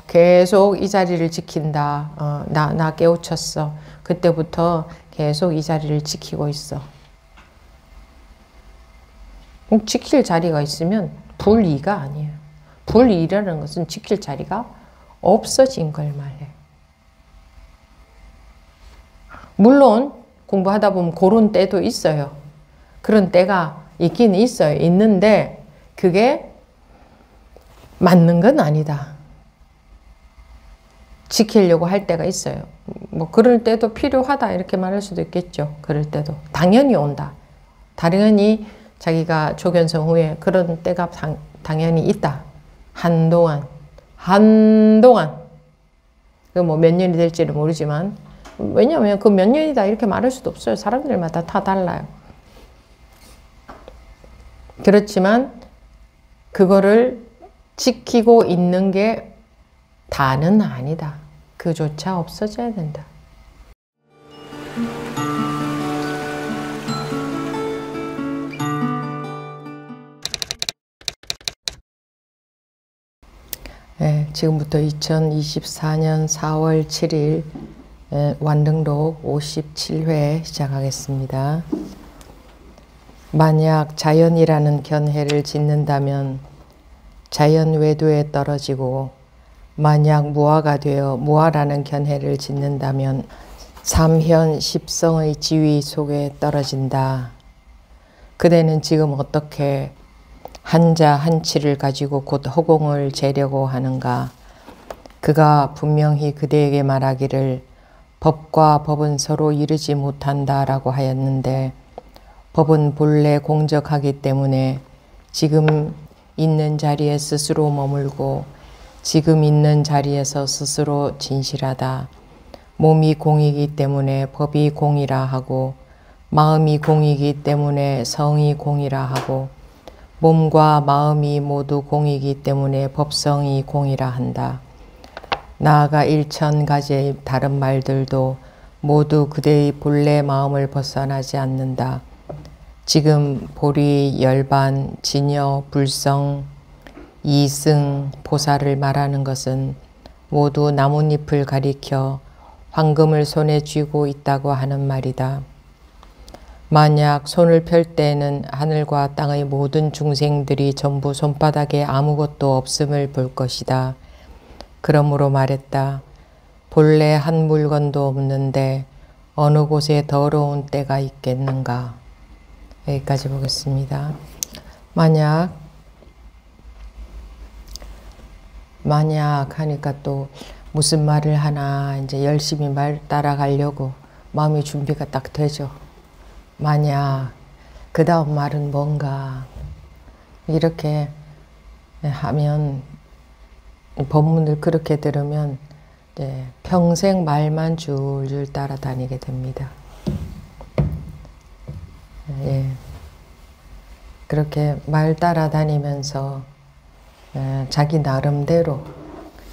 계속 이 자리를 지킨다. 나 깨우쳤어. 그때부터 계속 이 자리를 지키고 있어. 지킬 자리가 있으면 불이가 아니에요. 불이라는 것은 지킬 자리가 없어진 걸 말해. 물론 공부하다 보면 그런 때도 있어요. 그런 때가 있긴 있어요. 있는데 그게 맞는 건 아니다. 지키려고 할 때가 있어요. 뭐 그럴 때도 필요하다 이렇게 말할 수도 있겠죠. 그럴 때도 당연히 온다. 당연히 자기가 조견성 후에 그런 때가 당연히 있다. 한동안 그 뭐 몇 년이 될지는 모르지만, 왜냐하면 그 몇 년이다 이렇게 말할 수도 없어요. 사람들마다 다 달라요. 그렇지만 그거를 지키고 있는 게 다는 아니다. 그조차 없어져야 된다. 네, 지금부터 2024년 4월 7일 완등록 57회 시작하겠습니다. 만약 자연이라는 견해를 짓는다면 자연 외도에 떨어지고, 만약 무아가 되어 무아라는 견해를 짓는다면 삼현 십성의 지위 속에 떨어진다. 그대는 지금 어떻게 한자 한치를 가지고 곧 허공을 재려고 하는가? 그가 분명히 그대에게 말하기를 법과 법은 서로 이르지 못한다라고 하였는데, 법은 본래 공적하기 때문에 지금 있는 자리에 스스로 머물고 지금 있는 자리에서 스스로 진실하다. 몸이 공이기 때문에 법이 공이라 하고, 마음이 공이기 때문에 성이 공이라 하고, 몸과 마음이 모두 공이기 때문에 법성이 공이라 한다. 나아가 일천가지의 다른 말들도 모두 그대의 본래 마음을 벗어나지 않는다. 지금 보리, 열반, 진여, 불성, 이승, 보살을 말하는 것은 모두 나뭇잎을 가리켜 황금을 손에 쥐고 있다고 하는 말이다. 만약 손을 펼 때에는 하늘과 땅의 모든 중생들이 전부 손바닥에 아무것도 없음을 볼 것이다. 그러므로 말했다. 본래 한 물건도 없는데 어느 곳에 더러운 때가 있겠는가. 여기까지 보겠습니다. 만약 하니까 또 무슨 말을 하나 이제 열심히 말 따라가려고 마음의 준비가 딱 되죠. 만약 그 다음 말은 뭔가 이렇게 하면, 법문을 그렇게 들으면 평생 말만 줄줄 따라다니게 됩니다. 예. 그렇게 말 따라다니면서 자기 나름대로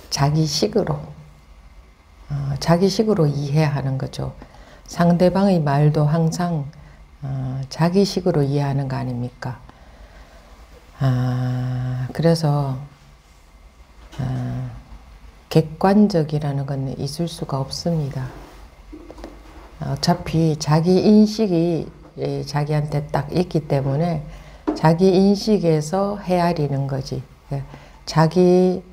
자기식으로 이해하는 거죠. 상대방의 말도 항상 자기식으로 이해하는 거 아닙니까? 그래서 객관적이라는 건 있을 수가 없습니다. 어차피 자기 인식이 자기한테 딱 있기 때문에 자기 인식에서 헤아리는 거지. 자기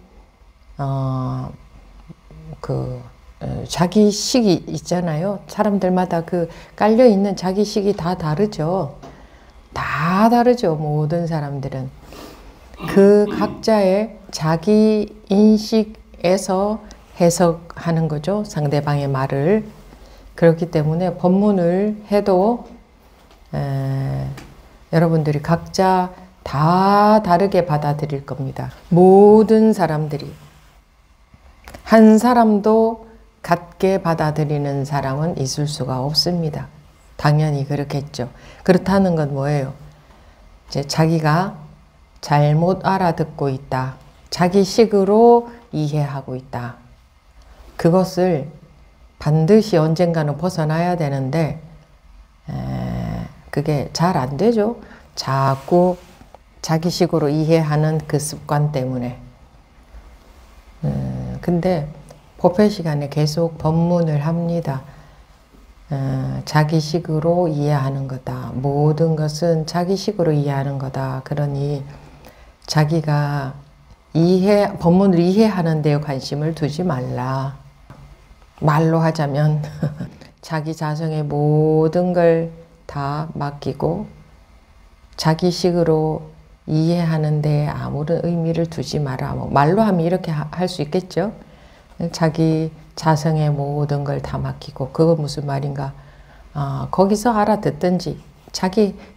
자기식이 있잖아요. 사람들마다 그 깔려있는 자기식이 다 다르죠. 다 다르죠. 모든 사람들은. 그 각자의 자기 인식에서 해석하는 거죠. 상대방의 말을. 그렇기 때문에 법문을 해도 여러분들이 각자 다 다르게 받아들일 겁니다. 모든 사람들이. 한 사람도 같게 받아들이는 사람은 있을 수가 없습니다. 당연히 그렇겠죠. 그렇다는 건 뭐예요? 이제 자기가 잘못 알아듣고 있다. 자기식으로 이해하고 있다. 그것을 반드시 언젠가는 벗어나야 되는데 그게 잘 안 되죠. 자꾸 자기식으로 이해하는 그 습관 때문에. 근데 법회 시간에 계속 법문을 합니다. 자기식으로 이해하는 거다. 모든 것은 자기식으로 이해하는 거다. 그러니 자기가 법문을 이해하는 데 관심을 두지 말라. 말로 하자면 자기 자성의 모든 걸 다 맡기고 자기식으로 이해하는 데 아무런 의미를 두지 마라. 말로 하면 이렇게 할 수 있겠죠. 자기 자성의 모든 걸 다 맡기고, 그거 무슨 말인가? 거기서 알아듣든지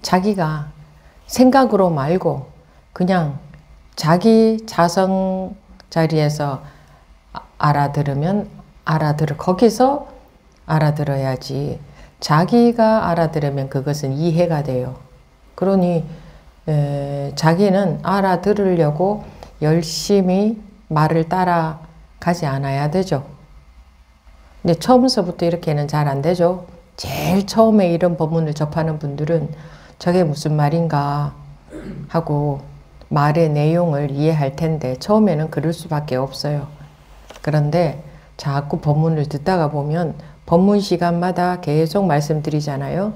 자기가 생각으로 말고 그냥 자기 자성 자리에서 알아들으면 거기서 알아들어야지. 자기가 알아들으면 그것은 이해가 돼요. 그러니 자기는 알아들으려고 열심히 말을 따라가지 않아야 되죠. 근데 처음서부터 이렇게는 잘 안 되죠. 제일 처음에 이런 법문을 접하는 분들은 저게 무슨 말인가 하고 말의 내용을 이해할 텐데 처음에는 그럴 수밖에 없어요. 그런데 자꾸 법문을 듣다가 보면 법문 시간마다 계속 말씀드리잖아요.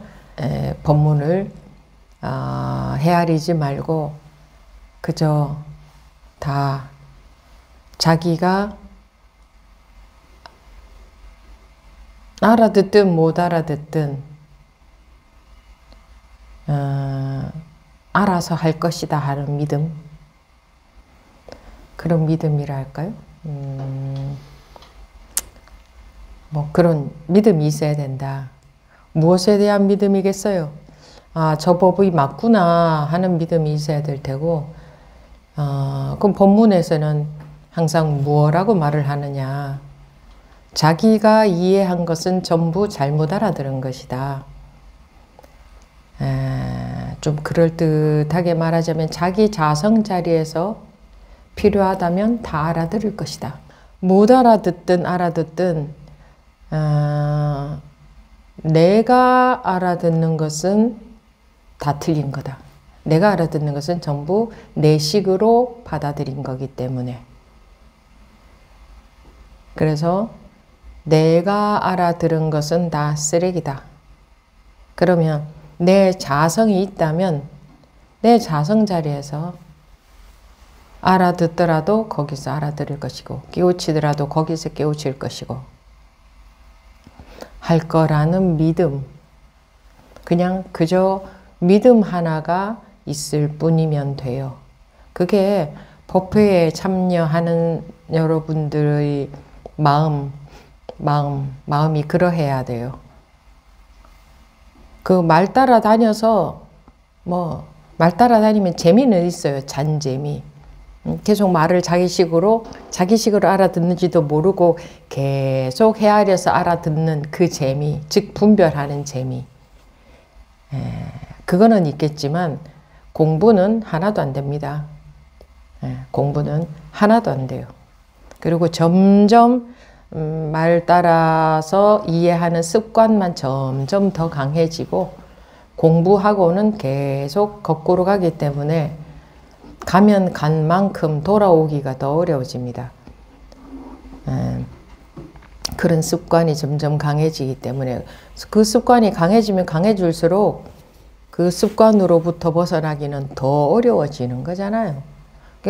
법문을 헤아리지 말고 그저 다 자기가 알아듣든 못 알아듣든 알아서 할 것이다 하는 믿음, 그런 믿음이라 할까요? 뭐 그런 믿음이 있어야 된다. 무엇에 대한 믿음이겠어요? 저 법이 맞구나 하는 믿음이 있어야 될 테고, 그럼 법문에서는 항상 무엇라고 말을 하느냐? 자기가 이해한 것은 전부 잘못 알아들은 것이다. 좀 그럴듯하게 말하자면 자기 자성 자리에서 필요하다면 다 알아들을 것이다. 못 알아듣든 알아듣든 내가 알아듣는 것은 다 틀린 거다. 내가 알아듣는 것은 전부 내 식으로 받아들인 거기 때문에. 그래서 내가 알아들은 것은 다 쓰레기다. 그러면 내 자성이 있다면 내 자성 자리에서 알아듣더라도 거기서 알아들을 것이고, 깨우치더라도 거기서 깨우칠 것이고, 할 거라는 믿음, 그냥 그저 믿음 하나가 있을 뿐이면 돼요. 그게 법회에 참여하는 여러분들의 마음이 그러해야 돼요. 그 말 따라다녀서 말 따라다니면 재미는 있어요. 잔재미. 계속 말을 자기식으로 알아듣는지도 모르고 계속 헤아려서 알아듣는 그 재미, 즉 분별하는 재미. 그거는 있겠지만 공부는 하나도 안 됩니다. 공부는 하나도 안 돼요. 그리고 점점 말 따라서 이해하는 습관만 점점 더 강해지고, 공부하고는 계속 거꾸로 가기 때문에 가면 간 만큼 돌아오기가 더 어려워집니다. 그런 습관이 점점 강해지기 때문에, 그 습관이 강해지면 강해질수록 그 습관으로부터 벗어나기는 더 어려워지는 거잖아요.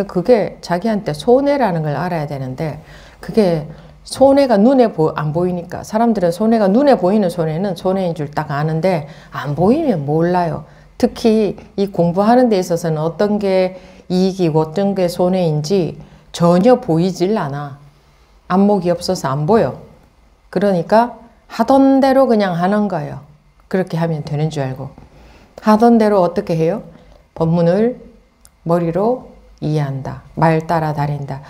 그게 자기한테 손해라는 걸 알아야 되는데, 그게 손해가 눈에 안 보이니까, 사람들은 손해가 눈에 보이는 손해는 손해인 줄 딱 아는데 안 보이면 몰라요. 특히 이 공부하는 데 있어서는 어떤 게 이익이고 어떤 게 손해인지 전혀 보이질 않아. 안목이 없어서 안 보여. 그러니까 하던 대로 그냥 하는 거예요. 그렇게 하면 되는 줄 알고. 하던 대로 어떻게 해요? 법문을 머리로 이해한다. 말 따라 다닌다.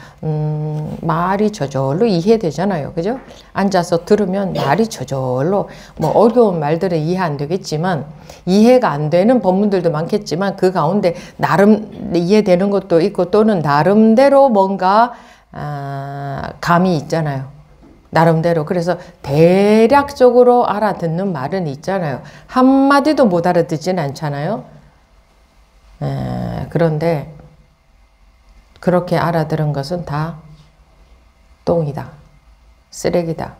말이 저절로 이해되잖아요. 그죠? 앉아서 들으면 말이 저절로, 어려운 말들은 이해 안 되겠지만, 이해가 안 되는 법문들도 많겠지만, 그 가운데 나름 이해되는 것도 있고, 또는 나름대로 뭔가, 감이 있잖아요. 나름대로. 그래서 대략적으로 알아듣는 말은 있잖아요. 한마디도 못 알아듣진 않잖아요. 그런데, 그렇게 알아들은 것은 다 똥이다. 쓰레기다.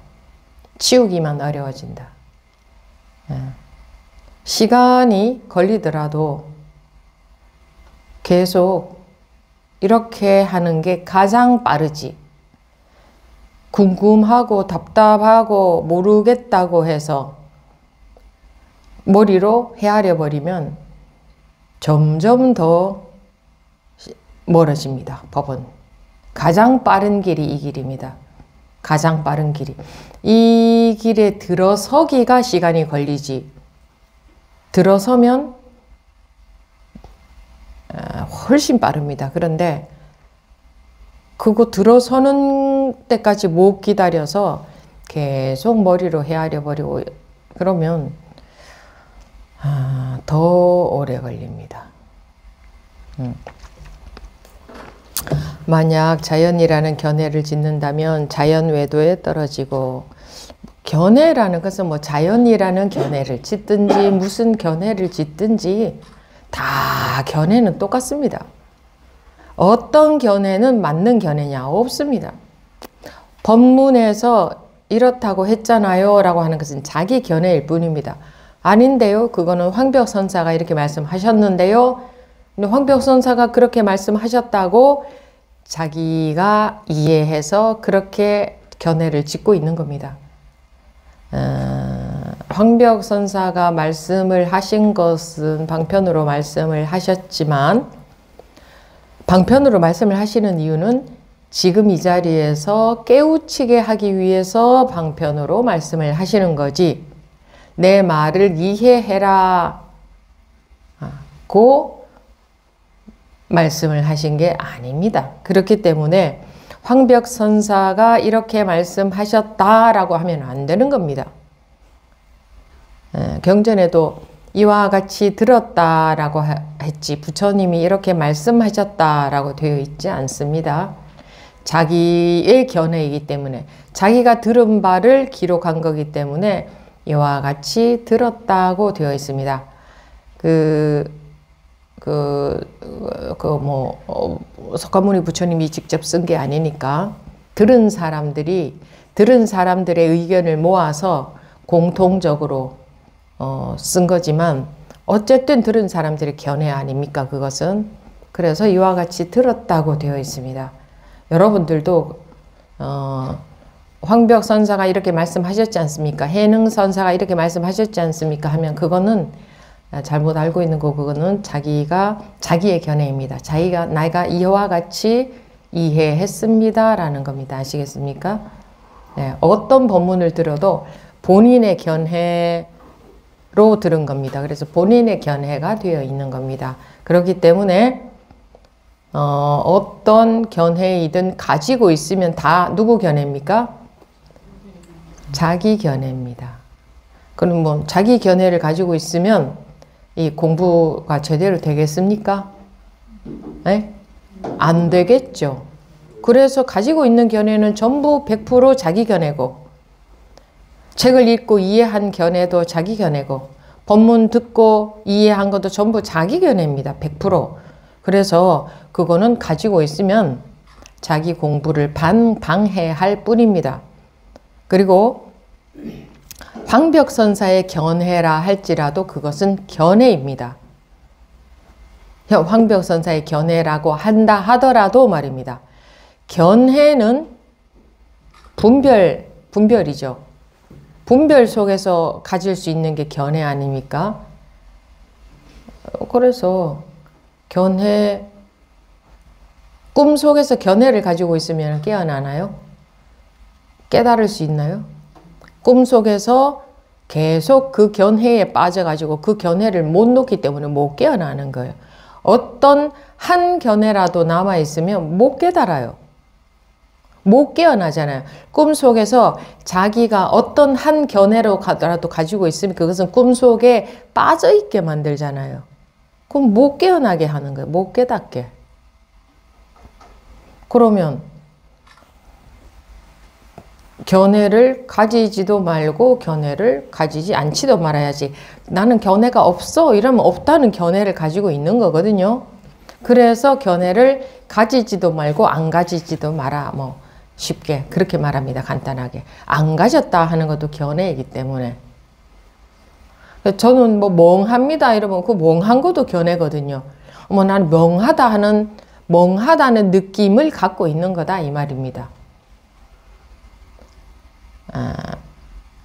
치우기만 어려워진다. 시간이 걸리더라도 계속 이렇게 하는 게 가장 빠르지. 궁금하고 답답하고 모르겠다고 해서 머리로 헤아려 버리면 점점 더 멀어집니다. 법은. 가장 빠른 길이 이 길입니다. 가장 빠른 길이. 이 길에 들어서기가 시간이 걸리지. 들어서면 훨씬 빠릅니다. 그런데 그거 들어서는 때까지 못 기다려서 계속 머리로 헤아려 버리고 그러면 더 오래 걸립니다. 만약 자연이라는 견해를 짓는다면 자연 외도에 떨어지고, 견해라는 것은 뭐 자연이라는 견해를 짓든지 무슨 견해를 짓든지 다 견해는 똑같습니다. 어떤 견해는 맞는 견해냐? 없습니다. 법문에서 이렇다고 했잖아요 라고 하는 것은 자기 견해일 뿐입니다. 아닌데요, 그거는 황벽선사가 이렇게 말씀하셨는데요, 근데 황벽선사가 그렇게 말씀하셨다고 자기가 이해해서 그렇게 견해를 짓고 있는 겁니다. 황벽선사가 말씀을 하신 것은 방편으로 말씀을 하셨지만, 방편으로 말씀을 하시는 이유는 지금 이 자리에서 깨우치게 하기 위해서 방편으로 말씀을 하시는 거지, 내 말을 이해해라 고 말씀을 하신 게 아닙니다. 그렇기 때문에 황벽선사가 이렇게 말씀하셨다라고 하면 안 되는 겁니다. 경전에도 이와 같이 들었다라고 했지 부처님이 이렇게 말씀하셨다라고 되어 있지 않습니다. 자기의 견해이기 때문에, 자기가 들은 바를 기록한 거기 때문에 이와 같이 들었다고 되어 있습니다. 석가모니 부처님이 직접 쓴 게 아니니까 들은 사람들의 의견을 모아서 공통적으로 쓴 거지만, 어쨌든 들은 사람들의 견해 아닙니까, 그것은. 그래서 이와 같이 들었다고 되어 있습니다. 여러분들도 황벽선사가 이렇게 말씀하셨지 않습니까? 해능선사가 이렇게 말씀하셨지 않습니까? 하면 그거는 잘못 알고 있는 거, 그거는 자기의 견해입니다. 내가 이와 같이 이해했습니다 라는 겁니다. 아시겠습니까? 네, 어떤 법문을 들어도 본인의 견해로 들은 겁니다. 그래서 본인의 견해가 되어 있는 겁니다. 그렇기 때문에 어떤 견해이든 가지고 있으면 다 누구 견해입니까? 자기 견해입니다. 그럼 뭐 자기 견해를 가지고 있으면 이 공부가 제대로 되겠습니까? 네? 안 되겠죠. 그래서 가지고 있는 견해는 전부 100% 자기 견해고, 책을 읽고 이해한 견해도 자기 견해고, 법문 듣고 이해한 것도 전부 자기 견해입니다. 100%. 그래서 그거는 가지고 있으면 자기 공부를 방해할 뿐입니다. 그리고 황벽선사의 견해라 할지라도 그것은 견해입니다. 황벽선사의 견해라고 한다 하더라도 말입니다. 견해는 분별이죠. 분별 속에서 가질 수 있는 게 견해 아닙니까? 그래서 견해, 꿈속에서 견해를 가지고 있으면 깨어나나요? 깨달을 수 있나요? 꿈속에서 계속 그 견해에 빠져가지고 그 견해를 못 놓기 때문에 못 깨어나는 거예요. 어떤 한 견해라도 남아있으면 못 깨달아요. 못 깨어나잖아요. 꿈속에서 자기가 어떤 한 견해라도 가지고 있으면 그것은 꿈속에 빠져있게 만들잖아요. 그럼 못 깨어나게 하는 거예요. 못 깨닫게. 그러면 견해를 가지지도 말고 견해를 가지지 않지도 말아야지. 나는 견해가 없어 이러면 없다는 견해를 가지고 있는 거거든요. 그래서 견해를 가지지도 말고 안 가지지도 마라. 뭐 쉽게 그렇게 말합니다. 간단하게. 안 가졌다 하는 것도 견해이기 때문에. 저는 뭐 멍합니다 이러면 그 멍한 것도 견해거든요. 뭐 난 멍하다는 느낌을 갖고 있는 거다 이 말입니다.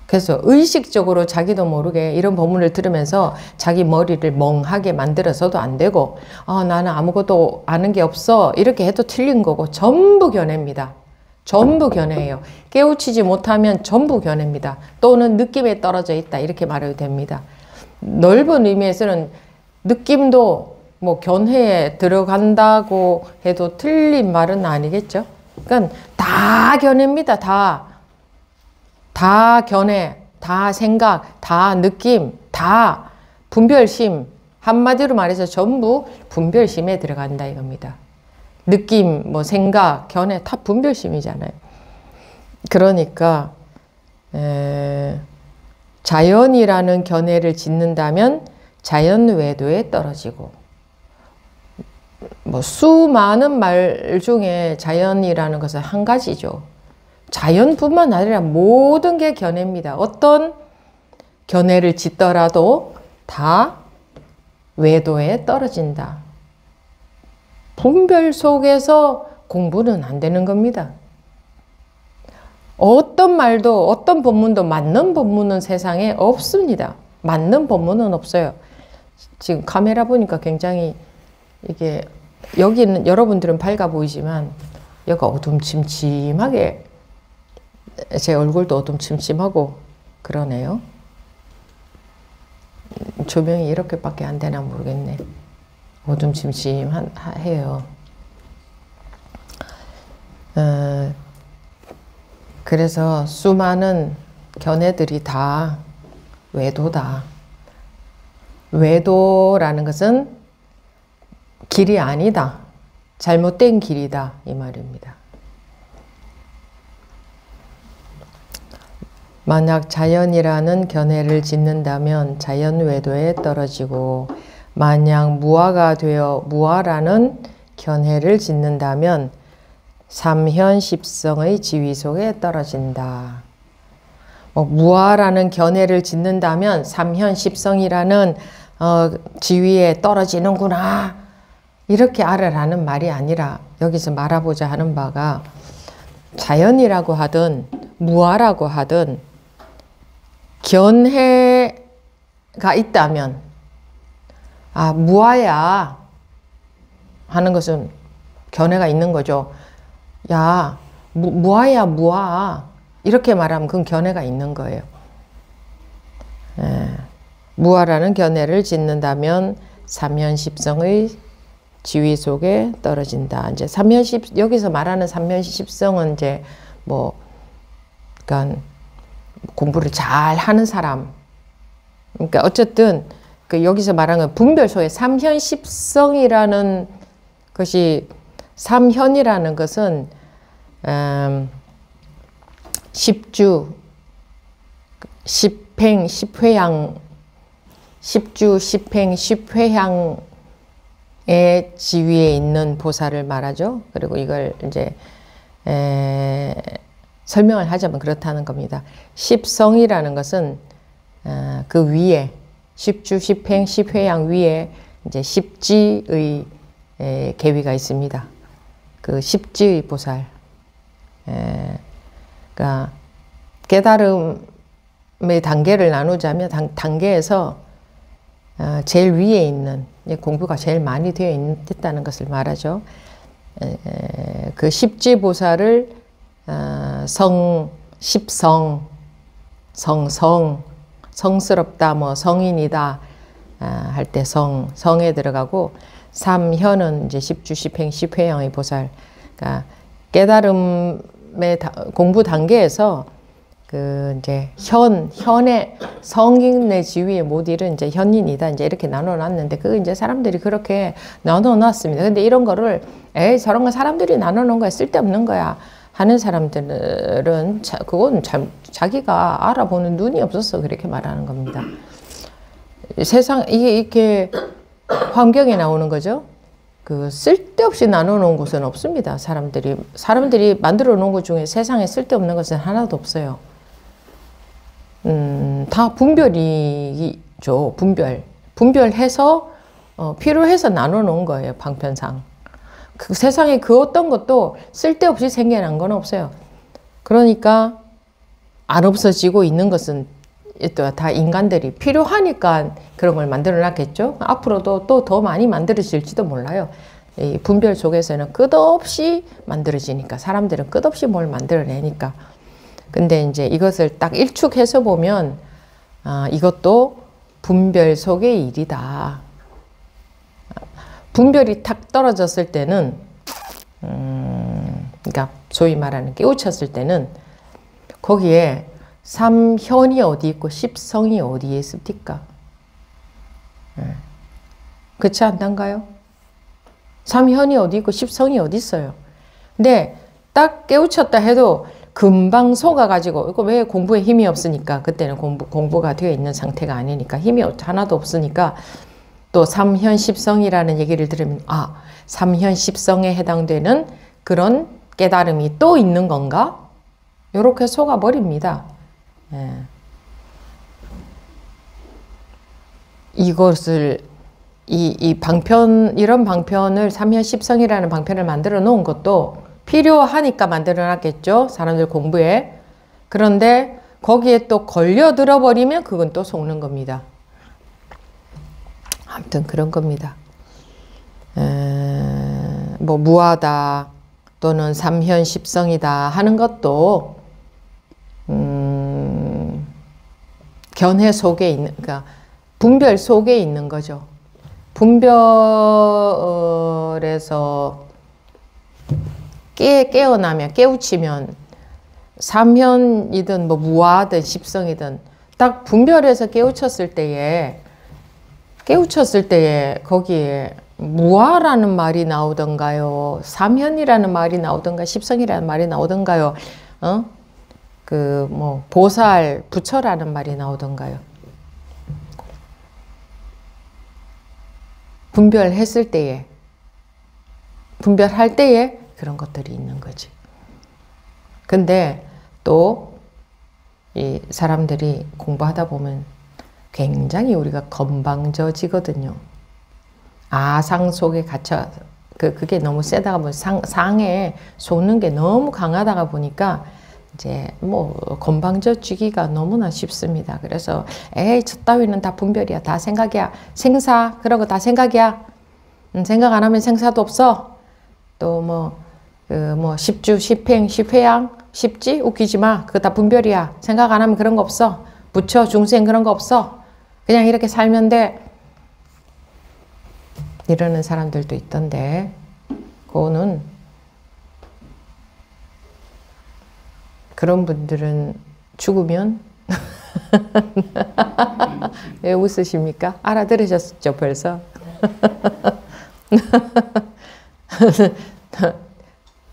그래서 의식적으로 자기도 모르게 이런 본문을 들으면서 자기 머리를 멍하게 만들어서도 안 되고 나는 아무것도 아는 게 없어 이렇게 해도 틀린 거고 전부 견해입니다. 전부 견해예요. 깨우치지 못하면 전부 견해입니다. 또는 느낌에 떨어져 있다 이렇게 말해도 됩니다. 넓은 의미에서는 느낌도 뭐 견해에 들어간다고 해도 틀린 말은 아니겠죠. 그러니까 다 견해입니다. 다 견해, 다 생각, 다 느낌, 다 분별심. 한마디로 말해서 전부 분별심에 들어간다 이겁니다. 느낌, 뭐 생각, 견해 다 분별심이잖아요. 그러니까 자연이라는 견해를 짓는다면 자연 외도에 떨어지고 뭐 수많은 말 중에 자연이라는 것은 한 가지죠. 자연뿐만 아니라 모든 게 견해입니다. 어떤 견해를 짓더라도 다 외도에 떨어진다. 분별 속에서 공부는 안 되는 겁니다. 어떤 말도 어떤 법문도 맞는 법문은 세상에 없습니다. 맞는 법문은 없어요. 지금 카메라 보니까 굉장히 이게 여기는 여러분들은 밝아 보이지만 여기가 어둠침침하게 제 얼굴도 어둠침침하고 그러네요. 조명이 이렇게밖에 안 되나 모르겠네. 어둠침침해요. 그래서 수많은 견해들이 다 외도다. 외도라는 것은 길이 아니다. 잘못된 길이다. 이 말입니다. 만약 자연이라는 견해를 짓는다면 자연 외도에 떨어지고 만약 무아가 되어 무아라는 견해를 짓는다면 삼현십성의 지위 속에 떨어진다. 무아라는 견해를 짓는다면 삼현십성이라는 지위에 떨어지는구나. 이렇게 알아라는 말이 아니라 여기서 말하고자 하는 바가 자연이라고 하든 무아라고 하든 견해가 있다면 무아야 하는 것은 견해가 있는 거죠. 야, 무아야 무아 이렇게 말하면 그건 견해가 있는 거예요. 무아라는 견해를 짓는다면 삼현십성의 지위 속에 떨어진다. 이제 여기서 말하는 삼현십성은 이제 그러니까 공부를 잘 하는 사람. 그러니까 어쨌든 여기서 말하는 건 분별 속에 삼현십성이라는 것이 삼현이라는 것은 십주, 십행, 십회양, 십주, 십행, 십회양의 지위에 있는 보살을 말하죠. 그리고 이걸 이제 설명을 하자면 그렇다는 겁니다. 십성이라는 것은 그 위에 십주, 십행, 십회양 위에 이제 십지의 계위가 있습니다. 그 십지의 보살. 그러니까 깨달음의 단계를 나누자면 단계에서 제일 위에 있는 공부가 제일 많이 되어 있다는 것을 말하죠. 그 십지 보살을 십성, 성스럽다, 성인이다 할 때 성에 들어가고 삼현은 이제 십주, 십행, 십회양의 보살. 그러니까 깨달음의 공부 단계에서 그 이제 현의 성인의 지위에 못 이른 이제 현인이다. 이제 이렇게 나눠놨는데 그 이제 사람들이 그렇게 나눠놨습니다. 근데 이런 거를 저런 거 사람들이 나눠놓은 거야 쓸데없는 거야 하는 사람들은 그건 자기가 알아보는 눈이 없어서 그렇게 말하는 겁니다. 세상 이게 이렇게 환경에 나오는 거죠. 그 쓸데없이 나눠 놓은 곳은 없습니다. 사람들이 만들어 놓은 것 중에 세상에 쓸데없는 것은 하나도 없어요. 다 분별이죠. 분별해서 필요해서 나눠 놓은 거예요. 방편상. 그 세상에 그 어떤 것도 쓸데없이 생겨난 건 없어요. 그러니까 안 없어지고 있는 것은 또 다 인간들이 필요하니까 그런 걸 만들어 놨겠죠. 앞으로도 또 더 많이 만들어질지도 몰라요. 이 분별 속에서는 끝없이 만들어지니까, 사람들은 끝없이 뭘 만들어내니까. 근데 이제 이것을 딱 일축해서 보면 이것도 분별 속의 일이다. 분별이 탁 떨어졌을 때는 그러니까 소위 말하는 깨우쳤을 때는 거기에 삼현이 어디 있고 십성이 어디에 있습니까? 그렇지 않단가요? 삼현이 어디 있고 십성이 어디 있어요? 근데 딱 깨우쳤다 해도 금방 속아가지고, 이거 왜 공부에 힘이 없으니까, 그때는 공부가 되어 있는 상태가 아니니까 힘이 하나도 없으니까, 또 삼현 십성이라는 얘기를 들으면 삼현 십성에 해당되는 그런 깨달음이 또 있는 건가? 이렇게 속아버립니다. 이것을 이런 방편을 삼현십성이라는 방편을 만들어 놓은 것도 필요하니까 만들어 놨겠죠. 사람들 공부에. 그런데 거기에 또 걸려들어 버리면 그건 또 속는 겁니다. 아무튼 그런 겁니다. 뭐 무하다 또는 삼현십성이다 하는 것도 견해 속에 있는, 그러니까 분별 속에 있는 거죠. 분별에서 깨어나면, 깨우치면 삼현이든 뭐 무아든 십성이든 딱 분별해서 깨우쳤을 때에 거기에 무아라는 말이 나오던가요? 삼현이라는 말이 나오던가 십성이라는 말이 나오던가요? 그 뭐 보살, 부처라는 말이 나오던가요? 분별했을 때에, 분별할 때에 그런 것들이 있는 거지. 근데 또 이 사람들이 공부하다 보면 굉장히 우리가 건방져지거든요. 아상 속에 갇혀, 그게 너무 세다가 보면 상에 속는 게 너무 강하다가 보니까 이제 뭐 건방져지기가 너무나 쉽습니다. 그래서 에이 저 따위는 다 분별이야, 다 생각이야, 생사 그런 거 다 생각이야, 생각 안 하면 생사도 없어. 또 뭐 십주 십행 십회양 십지 웃기지 마, 그거 다 분별이야, 생각 안 하면 그런 거 없어, 부처 중생 그런 거 없어, 그냥 이렇게 살면 돼, 이러는 사람들도 있던데, 그거는 그런 분들은 죽으면 왜 웃으십니까? 알아들으셨죠 벌써?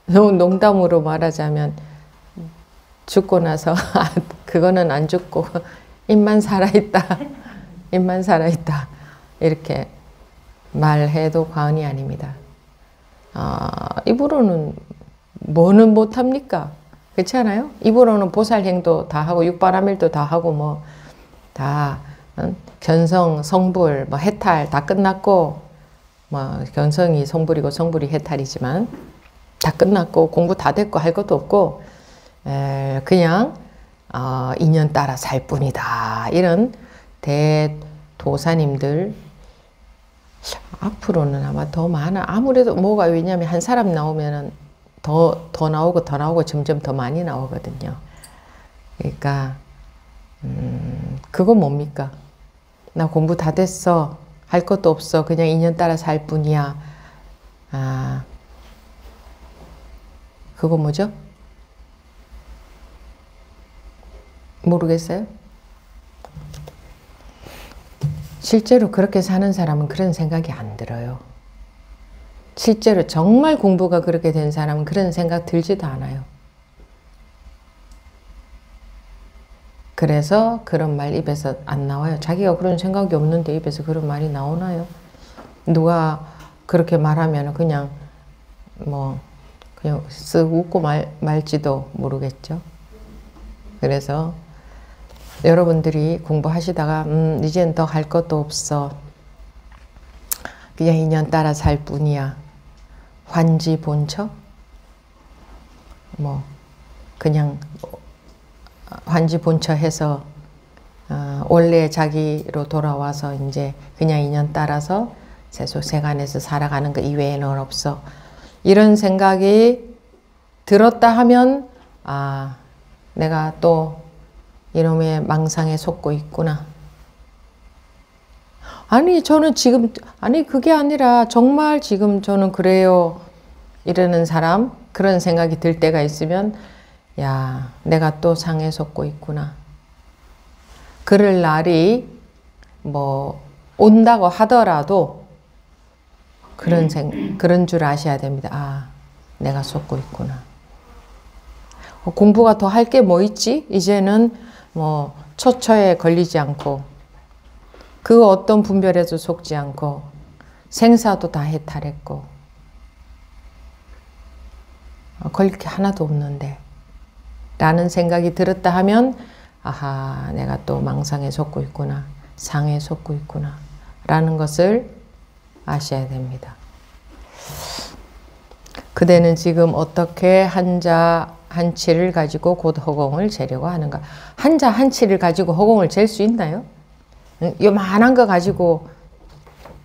농담으로 말하자면 죽고 나서 그거는 안 죽고 입만 살아있다, 입만 살아있다 이렇게 말해도 과언이 아닙니다. 입으로는 뭐는 못합니까? 그렇지 않아요? 입으로는 보살행도 다 하고 육바라밀도 다 하고 뭐 다 견성, 성불, 뭐 해탈 다 끝났고, 뭐 견성이 성불이고 성불이 해탈이지만 다 끝났고 공부 다 됐고 할 것도 없고 그냥 인연 따라 살 뿐이다. 이런 대도사님들 앞으로는 아마 더 많아. 아무래도 뭐가, 왜냐하면 한 사람 나오면은 더 나오고 점점 더 많이 나오거든요. 그러니까 그거 뭡니까? 나 공부 다 됐어, 할 것도 없어, 그냥 인연 따라 살 뿐이야. 그거 뭐죠? 모르겠어요? 실제로 그렇게 사는 사람은 그런 생각이 안 들어요. 실제로 정말 공부가 그렇게 된 사람은 그런 생각 들지도 않아요. 그래서 그런 말 입에서 안 나와요. 자기가 그런 생각이 없는데 입에서 그런 말이 나오나요? 누가 그렇게 말하면 그냥 뭐 그냥 쓱 웃고 말지도 모르겠죠. 그래서 여러분들이 공부하시다가 이젠 더 할 것도 없어. 그냥 인연 따라 살 뿐이야. 환지본처? 뭐 그냥 환지본처 해서 원래 자기로 돌아와서 이제 그냥 인연 따라서 세속세간에서 살아가는 거 이외에는 없어. 이런 생각이 들었다 하면 아, 내가 또 이놈의 망상에 속고 있구나. 아니 저는 지금 아니 그게 아니라 정말 지금 저는 그래요. 이러는 사람 그런 생각이 들 때가 있으면 야, 내가 또 상에 속고 있구나. 그럴 날이 뭐 온다고 하더라도 그런 줄 아셔야 됩니다. 아, 내가 속고 있구나. 공부가 더 할 게 뭐 있지? 이제는 뭐 처처에 걸리지 않고 그 어떤 분별에도 속지 않고 생사도 다 해탈했고 걸릴 게 하나도 없는데 라는 생각이 들었다 하면 아하, 내가 또 망상에 속고 있구나. 상에 속고 있구나. 라는 것을 아셔야 됩니다. 그대는 지금 어떻게 한자 한치를 가지고 곧 허공을 재려고 하는가? 한자 한치를 가지고 허공을 잴 수 있나요? 요만한 거 가지고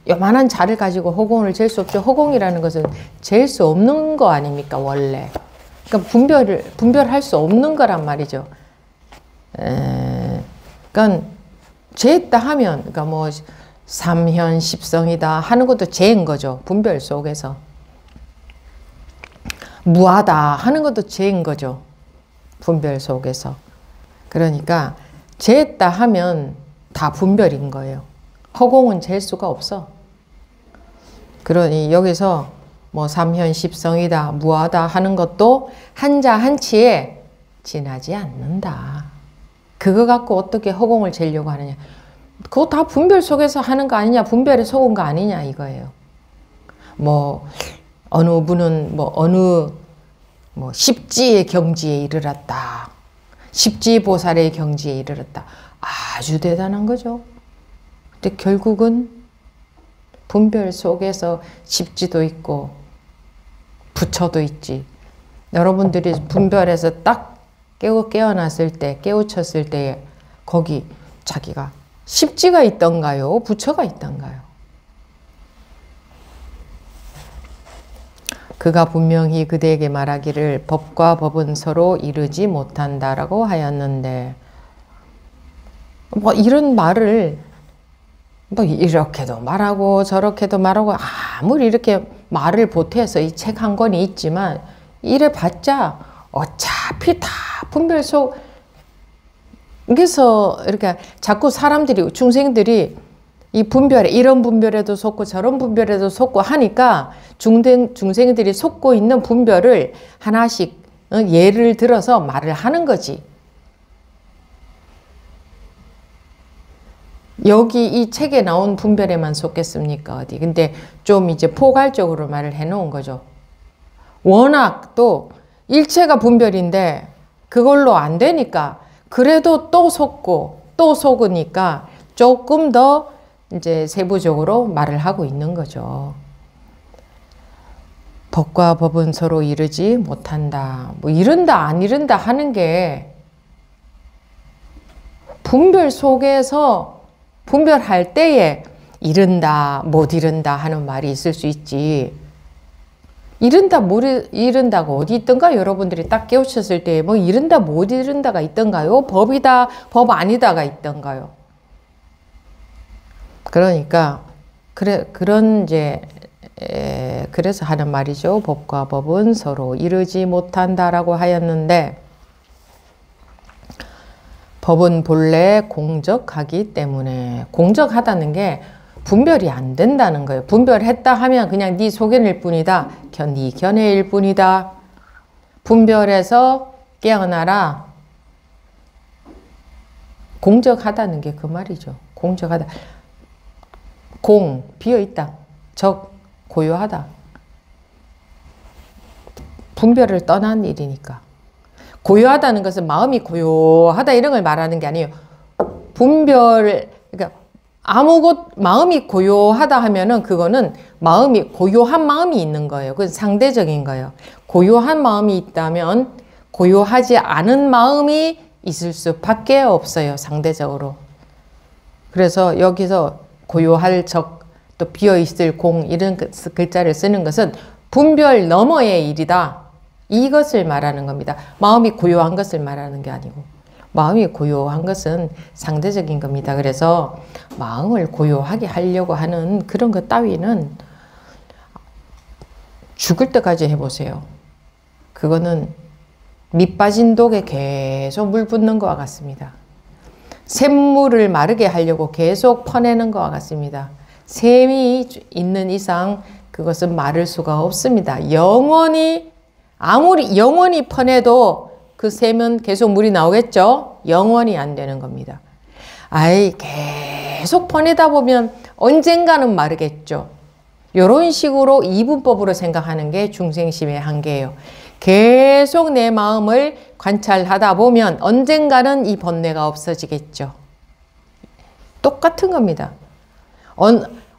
요만한 자를 가지고 허공을 잴 수 없죠. 허공이라는 것은 잴 수 없는 거 아닙니까? 원래. 그러니까 분별할 수 없는 거란 말이죠. 그러니까 재했다 하면 그러니까 뭐 삼현 십성이다 하는 것도 재인 거죠. 분별 속에서. 무하다 하는 것도 재인 거죠. 분별 속에서. 그러니까 재했다 하면 다 분별인 거예요. 허공은 잴 수가 없어. 그러니 여기서 뭐 삼현 십성이다 무하다 하는 것도 한자 한치에 지나지 않는다. 그거 갖고 어떻게 허공을 재려고 하느냐. 그거 다 분별 속에서 하는 거 아니냐. 분별에 속은 거 아니냐 이거예요. 뭐 어느 분은 뭐 어느 뭐 십지의 경지에 이르렀다. 십지보살의 경지에 이르렀다. 아주 대단한 거죠. 근데 결국은 분별 속에서 십지도 있고 부처도 있지. 여러분들이 분별에서 딱 깨어났을 때, 깨우쳤을 때 거기 자기가 십지가 있던가요? 부처가 있던가요? 그가 분명히 그대에게 말하기를 법과 법은 서로 이르지 못한다라고 하였는데 뭐 이런 말을 뭐 이렇게도 말하고 저렇게도 말하고 아무리 이렇게 말을 보태서 이 책 한 권이 있지만 이래 봤자 어차피 다 분별 속에서 이렇게 자꾸 사람들이 중생들이 이 분별에 이런 분별에도 속고 저런 분별에도 속고 하니까 중생들이 속고 있는 분별을 하나씩 예를 들어서 말을 하는 거지. 여기 이 책에 나온 분별에만 속겠습니까? 어디. 근데 좀 이제 포괄적으로 말을 해 놓은 거죠. 워낙 또 일체가 분별인데 그걸로 안 되니까 그래도 또 속고 또 속으니까 조금 더 이제 세부적으로 말을 하고 있는 거죠. 법과 법은 서로 이르지 못한다. 뭐 이른다 안 이른다 하는 게 분별 속에서 분별할 때에 이른다 못 이른다 하는 말이 있을 수 있지. 이른다 못 이른다가 어디 있던가? 여러분들이 딱 깨우쳤을 때 뭐 이른다 못 이른다가 있던가요? 법이다 법 아니다가 있던가요? 그러니까 그런 이제 그래서 하는 말이죠. 법과 법은 서로 이르지 못한다라고 하였는데 법은 본래 공적하기 때문에 공적하다는 게 분별이 안 된다는 거예요. 분별했다 하면 그냥 네 소견일 뿐이다. 네 견해일 뿐이다. 분별해서 깨어나라. 공적하다는 게 그 말이죠. 공적하다. 공, 비어있다. 적, 고요하다. 분별을 떠난 일이니까. 고요하다는 것은 마음이 고요하다 이런 걸 말하는 게 아니에요. 그러니까 마음이 고요하다 하면은 그거는 고요한 마음이 있는 거예요. 그건 상대적인 거예요. 고요한 마음이 있다면 고요하지 않은 마음이 있을 수밖에 없어요. 상대적으로. 그래서 여기서 고요할 적, 또 비어있을 공 이런 글자를 쓰는 것은 분별 너머의 일이다. 이것을 말하는 겁니다. 마음이 고요한 것을 말하는 게 아니고 마음이 고요한 것은 상대적인 겁니다. 그래서 마음을 고요하게 하려고 하는 그런 것 따위는 죽을 때까지 해보세요. 그거는 밑 빠진 독에 계속 물 붓는 것과 같습니다. 샘물을 마르게 하려고 계속 퍼내는 것과 같습니다. 샘이 있는 이상 그것은 마를 수가 없습니다. 아무리 영원히 퍼내도 그 샘은 계속 물이 나오겠죠? 영원히 안 되는 겁니다. 계속 퍼내다 보면 언젠가는 마르겠죠. 이런 식으로 이분법으로 생각하는 게 중생심의 한계예요. 계속 내 마음을 관찰하다 보면 언젠가는 이 번뇌가 없어지겠죠. 똑같은 겁니다.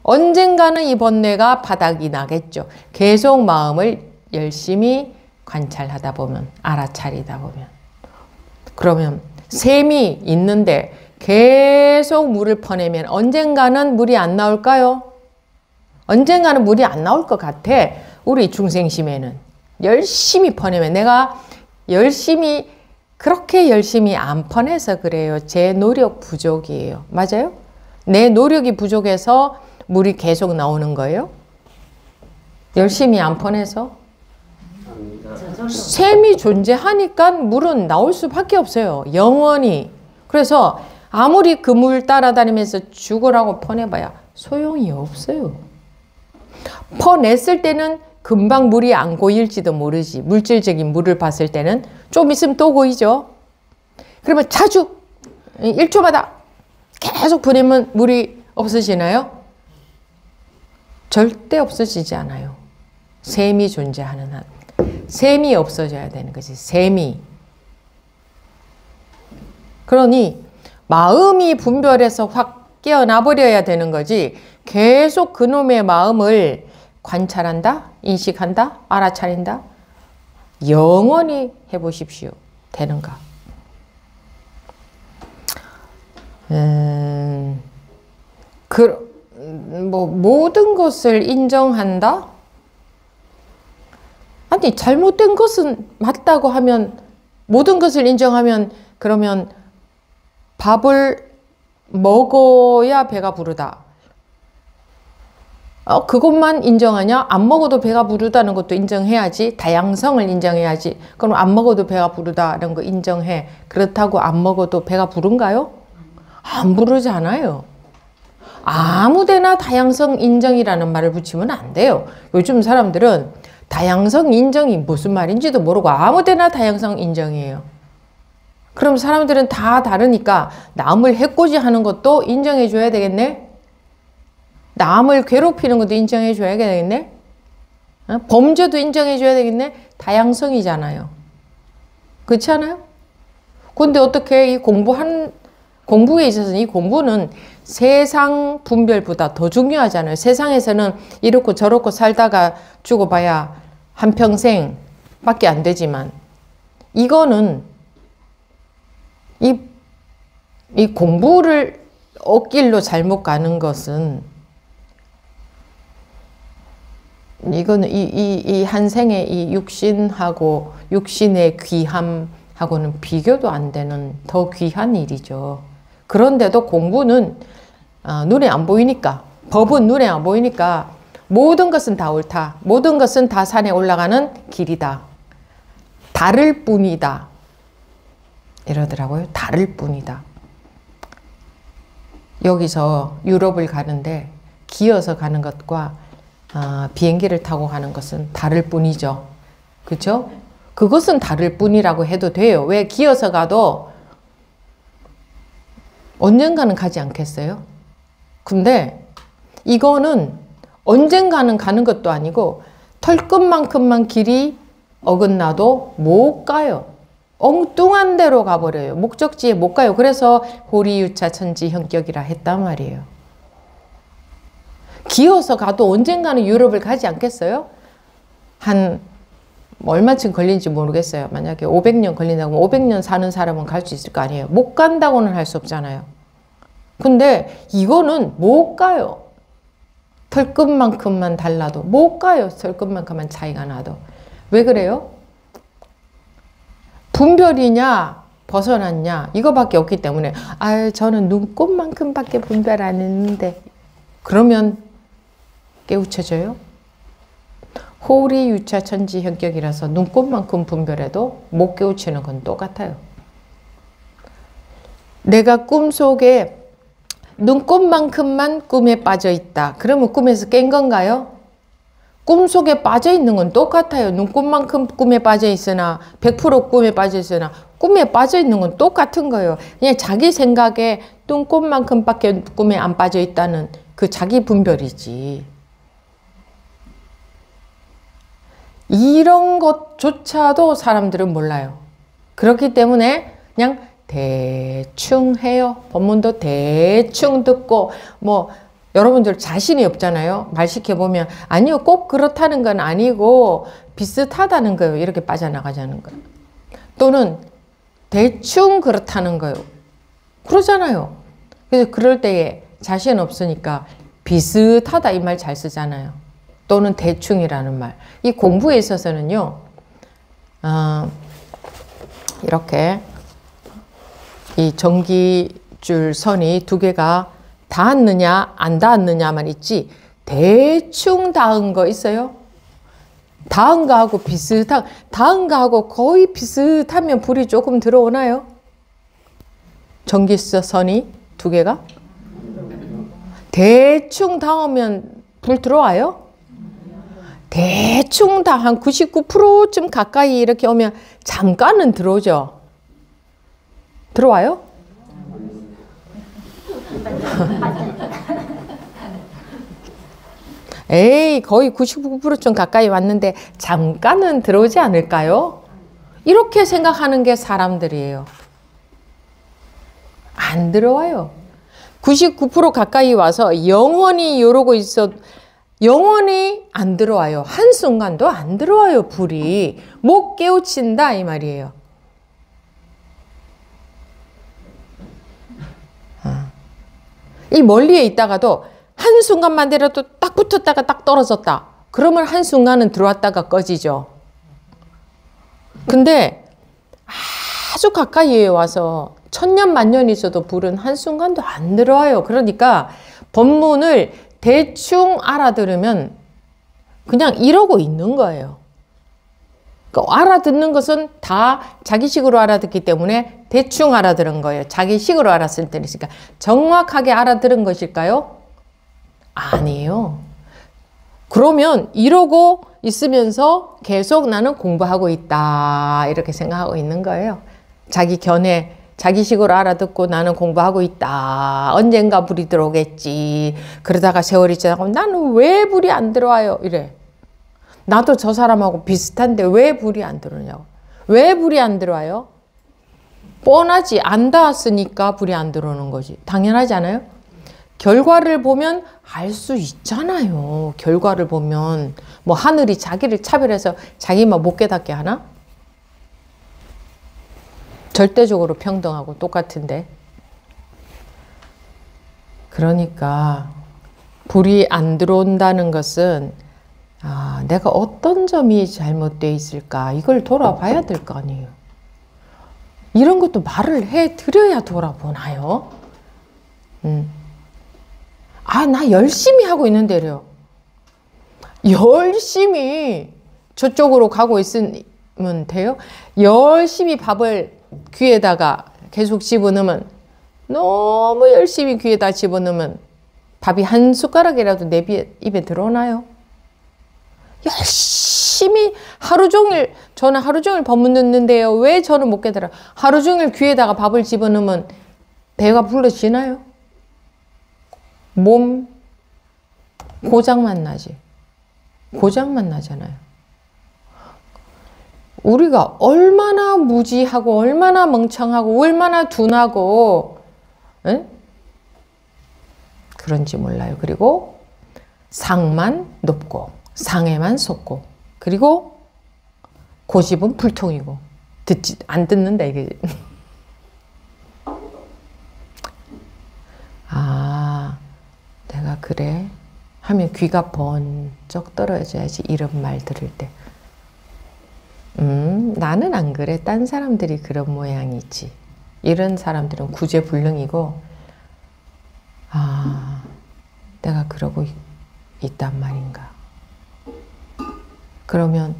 언젠가는 이 번뇌가 바닥이 나겠죠. 계속 마음을 열심히 관찰하다 보면, 알아차리다 보면. 그러면 샘이 있는데 계속 물을 퍼내면 언젠가는 물이 안 나올까요? 언젠가는 물이 안 나올 것 같아. 우리 중생심에는. 열심히 퍼내면 내가 그렇게 열심히 안 퍼내서 그래요. 제 노력 부족이에요. 맞아요? 내 노력이 부족해서 물이 계속 나오는 거예요? 열심히 안 퍼내서? 샘이 존재하니까 물은 나올 수밖에 없어요. 영원히. 그래서 아무리 그 물 따라다니면서 죽으라고 퍼내봐야 소용이 없어요. 퍼냈을 때는 금방 물이 안 고일지도 모르지. 물질적인 물을 봤을 때는 좀 있으면 또 고이죠. 그러면 자주 1초마다 계속 보내면 물이 없어지나요? 절대 없어지지 않아요. 샘이 존재하는 한. 샘이 없어져야 되는 거지. 샘이. 그러니 마음이 분별해서 확 깨어나 버려야 되는 거지. 계속 그놈의 마음을 관찰한다, 인식한다, 알아차린다. 영원히 해보십시오. 되는가? 모든 것을 인정한다? 아니, 잘못된 것은 맞다고 하면, 모든 것을 인정하면, 그러면 밥을 먹어야 배가 부르다. 그것만 인정하냐? 안 먹어도 배가 부르다는 것도 인정해야지. 다양성을 인정해야지. 그럼 안 먹어도 배가 부르다는 거 인정해. 그렇다고 안 먹어도 배가 부른가요? 안 부르지 않아요. 아무데나 다양성 인정이라는 말을 붙이면 안 돼요. 요즘 사람들은 다양성 인정이 무슨 말인지도 모르고 아무데나 다양성 인정이에요. 그럼 사람들은 다 다르니까 남을 해코지 하는 것도 인정해 줘야 되겠네? 남을 괴롭히는 것도 인정해 줘야 되겠네? 범죄도 인정해 줘야 되겠네? 다양성이잖아요. 그렇지 않아요? 근데 어떻게 공부에 있어서는 이 공부는 세상 분별보다 더 중요하잖아요. 세상에서는 이렇고 저렇고 살다가 죽어봐야 한평생 밖에 안 되지만 이거는 이 공부를 억길로 잘못 가는 것은 이거는 이 한 생의 이 육신하고 육신의 귀함하고는 비교도 안 되는 더 귀한 일이죠. 그런데도 공부는 눈에 안 보이니까, 법은 눈에 안 보이니까 모든 것은 다 옳다. 모든 것은 다 산에 올라가는 길이다. 다를 뿐이다. 이러더라고요. 다를 뿐이다. 여기서 유럽을 가는데 기어서 가는 것과 비행기를 타고 가는 것은 다를 뿐이죠. 그렇죠? 그것은 다를 뿐이라고 해도 돼요. 왜 기어서 가도 언젠가는 가지 않겠어요? 근데 이거는 언젠가는 가는 것도 아니고 털끝만큼만 길이 어긋나도 못 가요. 엉뚱한 데로 가버려요. 목적지에 못 가요. 그래서 호리유차 천지 현격이라 했단 말이에요. 기어서 가도 언젠가는 유럽을 가지 않겠어요? 뭐 얼마쯤 걸리는지 모르겠어요. 만약에 500년 걸린다고 500년 사는 사람은 갈 수 있을 거 아니에요. 못 간다고는 할 수 없잖아요. 근데 이거는 못 가요. 털끝만큼만 달라도 못 가요. 털끝만큼만 차이가 나도. 왜 그래요? 분별이냐 벗어났냐 이거밖에 없기 때문에 저는 눈곱만큼밖에 분별 안 했는데 그러면 깨우쳐져요? 호리유차 천지 현격이라서 눈곱만큼 분별해도 못 깨우치는 건 똑같아요. 내가 꿈속에 눈곱만큼만 꿈에 빠져 있다. 그러면 꿈에서 깬 건가요? 꿈속에 빠져 있는 건 똑같아요. 눈곱만큼 꿈에 빠져 있으나 100% 꿈에 빠져 있으나 꿈에 빠져 있는 건 똑같은 거예요. 그냥 자기 생각에 눈곱만큼밖에 꿈에 안 빠져 있다는 그 자기 분별이지. 이런 것조차도 사람들은 몰라요. 그렇기 때문에 그냥 대충 해요. 법문도 대충 듣고 뭐 여러분들 자신이 없잖아요. 말 시켜보면 아니요 꼭 그렇다는 건 아니고 비슷하다는 거예요. 이렇게 빠져나가자는 거예요. 또는 대충 그렇다는 거예요. 그러잖아요. 그래서 그럴 때에 자신 없으니까 비슷하다 이 말 잘 쓰잖아요. 또는 대충이라는 말. 이 공부에 있어서는요. 이렇게 이 전기줄 선이 두 개가 닿았느냐 안 닿았느냐만 있지 대충 닿은 거 있어요? 닿은 거하고 닿은 거하고 거의 비슷하면 불이 조금 들어오나요? 전기선이 두 개가? 대충 닿으면 불 들어와요? 대충 다 한 99%쯤 가까이 이렇게 오면 잠깐은 들어오죠? 들어와요? 에이 거의 99%쯤 가까이 왔는데 잠깐은 들어오지 않을까요? 이렇게 생각하는 게 사람들이에요. 안 들어와요. 99% 가까이 와서 영원히 이러고 있어 영원히 안 들어와요. 한순간도 안 들어와요. 불이 못 깨우친다 이 말이에요. 이 멀리에 있다가도 한순간만 되라도 딱 붙었다가 딱 떨어졌다. 그러면 한순간은 들어왔다가 꺼지죠. 근데 아주 가까이에 와서 천년 만년이 있어도 불은 한순간도 안 들어와요. 그러니까 법문을 대충 알아들으면 그냥 이러고 있는 거예요. 그러니까 알아듣는 것은 다 자기식으로 알아듣기 때문에 대충 알아들은 거예요. 자기식으로 알았을 때니까 정확하게 알아들은 것일까요? 아니에요. 그러면 이러고 있으면서 계속 나는 공부하고 있다 이렇게 생각하고 있는 거예요. 자기 견해 자기식으로 알아듣고 나는 공부하고 있다. 언젠가 불이 들어오겠지. 그러다가 세월이 지나고 나는 왜 불이 안 들어와요? 이래. 나도 저 사람하고 비슷한데 왜 불이 안 들어오냐고. 왜 불이 안 들어와요? 뻔하지. 안 닿았으니까 불이 안 들어오는 거지. 당연하지 않아요? 결과를 보면 알 수 있잖아요. 결과를 보면 뭐 하늘이 자기를 차별해서 자기만 못 깨닫게 하나? 절대적으로 평등하고 똑같은데. 그러니까 불이 안 들어온다는 것은 내가 어떤 점이 잘못되어 있을까 이걸 돌아봐야 될 거 아니에요. 이런 것도 말을 해드려야 돌아보나요? 나 열심히 하고 있는데요. 열심히 저쪽으로 가고 있으면 돼요? 열심히 밥을 귀에다가 계속 집어넣으면 너무 열심히 귀에다 집어넣으면 밥이 한 숟가락이라도 내 입에 들어오나요? 열심히 하루 종일 저는 하루 종일 법문 듣는데요. 왜 저는 못 깨달아? 하루 종일 귀에다가 밥을 집어넣으면 배가 불러지나요? 몸 고장만 나지. 고장만 나잖아요. 우리가 얼마나 무지하고 얼마나 멍청하고 얼마나 둔하고 응? 그런지 몰라요. 그리고 상만 높고 상에만 솟고 그리고 고집은 불통이고 안 듣는다 이게. 아, 내가 그래? 하면 귀가 번쩍 떨어져야지 이런 말 들을 때. 나는 안 그래. 딴 사람들이 그런 모양이지. 이런 사람들은 구제불능이고 아, 내가 그러고 있단 말인가. 그러면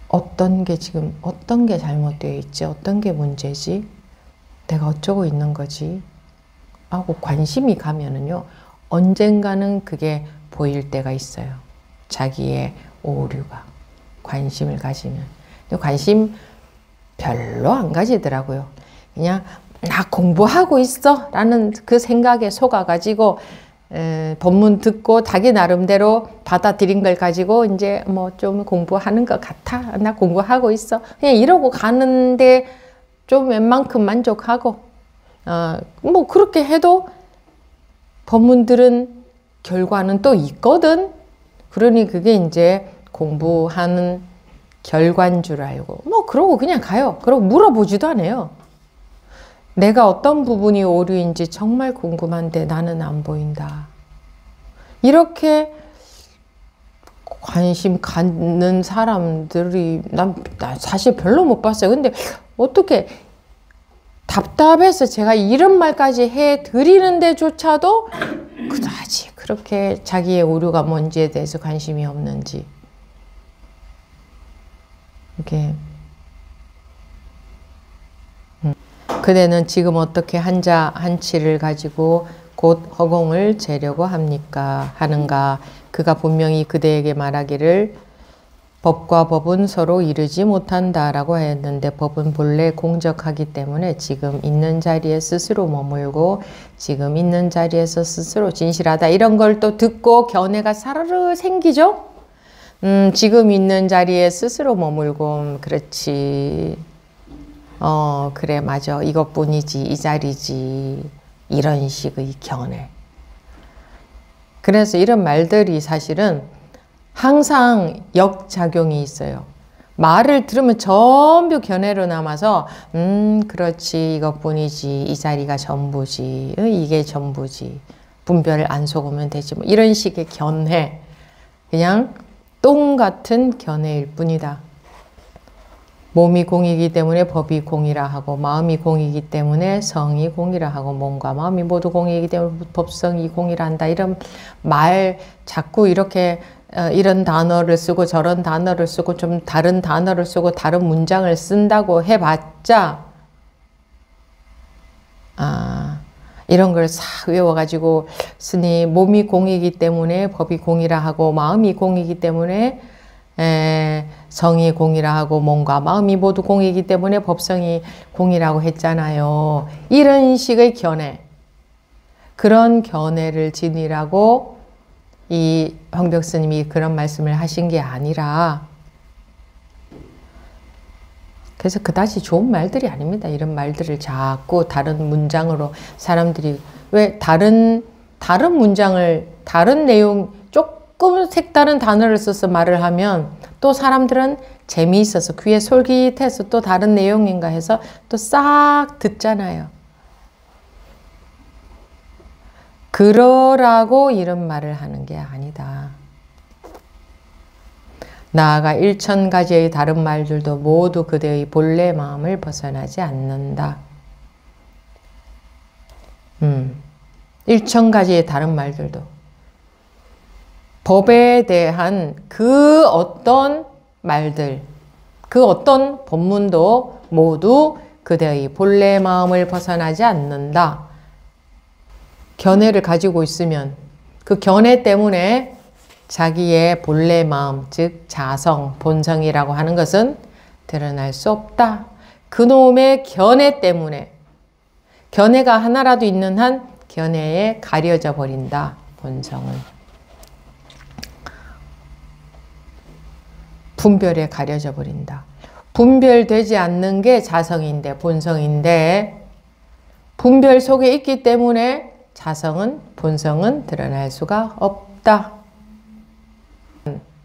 어떤 게 지금 어떤 게 잘못되어 있지? 어떤 게 문제지? 내가 어쩌고 있는 거지? 하고 관심이 가면은요. 언젠가는 그게 보일 때가 있어요. 자기의 오류가. 관심을 가지면. 근데 관심 별로 안 가지더라고요. 그냥 나 공부하고 있어 라는 그 생각에 속아가지고 법문 듣고 자기 나름대로 받아들인 걸 가지고 이제 뭐 좀 공부하는 것 같아. 나 공부하고 있어. 그냥 이러고 가는데 좀 웬만큼 만족하고 뭐 그렇게 해도 법문들은 결과는 또 있거든. 그러니 그게 이제 공부하는 결과인 줄 알고 뭐 그러고 그냥 가요. 그러고 물어보지도 않아요. 내가 어떤 부분이 오류인지 정말 궁금한데 나는 안 보인다. 이렇게 관심 갖는 사람들이 난 사실 별로 못 봤어요. 근데 어떻게 답답해서 제가 이런 말까지 해드리는 데조차도 그다지 그렇게 자기의 오류가 뭔지에 대해서 관심이 없는지 이렇게 그대는 지금 어떻게 한자 한치를 가지고 곧 허공을 재려고 하는가. 그가 분명히 그대에게 말하기를 법과 법은 서로 이르지 못한다라고 했는데 법은 본래 공적하기 때문에 지금 있는 자리에 스스로 머물고 지금 있는 자리에서 스스로 진실하다. 이런 걸 또 듣고 견해가 사르르 생기죠. 지금 있는 자리에 스스로 머물고 그렇지. 그래 맞아. 이것뿐이지. 이 자리지. 이런 식의 견해. 그래서 이런 말들이 사실은 항상 역작용이 있어요. 말을 들으면 전부 견해로 남아서 그렇지 이것뿐이지 이 자리가 전부지 이게 전부지 분별을 안 속으면 되지 뭐 이런 식의 견해 그냥 똥 같은 견해일 뿐이다. 몸이 공이기 때문에 법이 공이라 하고 마음이 공이기 때문에 성이 공이라 하고 몸과 마음이 모두 공이기 때문에 법성이 공이라 한다. 이런 말 자꾸 이렇게 이런 단어를 쓰고 저런 단어를 쓰고 좀 다른 단어를 쓰고 다른 문장을 쓴다고 해봤자 이런 걸 싹 외워가지고 스님 몸이 공이기 때문에 법이 공이라 하고 마음이 공이기 때문에 성이 공이라 하고 몸과 마음이 모두 공이기 때문에 법성이 공이라고 했잖아요. 이런 식의 견해 그런 견해를 지니라고 이 황벽 스님이 그런 말씀을 하신 게 아니라 그래서 그다지 좋은 말들이 아닙니다. 이런 말들을 자꾸 다른 문장으로 사람들이 왜 다른 문장을 다른 내용 조금 색다른 단어를 써서 말을 하면 또 사람들은 재미있어서 귀에 솔깃해서 또 다른 내용인가 해서 또 싹 듣잖아요. 그러라고 이런 말을 하는 게 아니다. 나아가 일천가지의 다른 말들도 모두 그대의 본래 마음을 벗어나지 않는다. 일천가지의 다른 말들도 법에 대한 그 어떤 말들, 그 어떤 법문도 모두 그대의 본래 마음을 벗어나지 않는다. 견해를 가지고 있으면 그 견해 때문에 자기의 본래 마음, 즉 자성, 본성이라고 하는 것은 드러날 수 없다. 그놈의 견해 때문에 견해가 하나라도 있는 한 견해에 가려져 버린다. 본성은. 분별에 가려져 버린다. 분별되지 않는 게 자성인데, 본성인데, 분별 속에 있기 때문에 자성은, 본성은 드러날 수가 없다.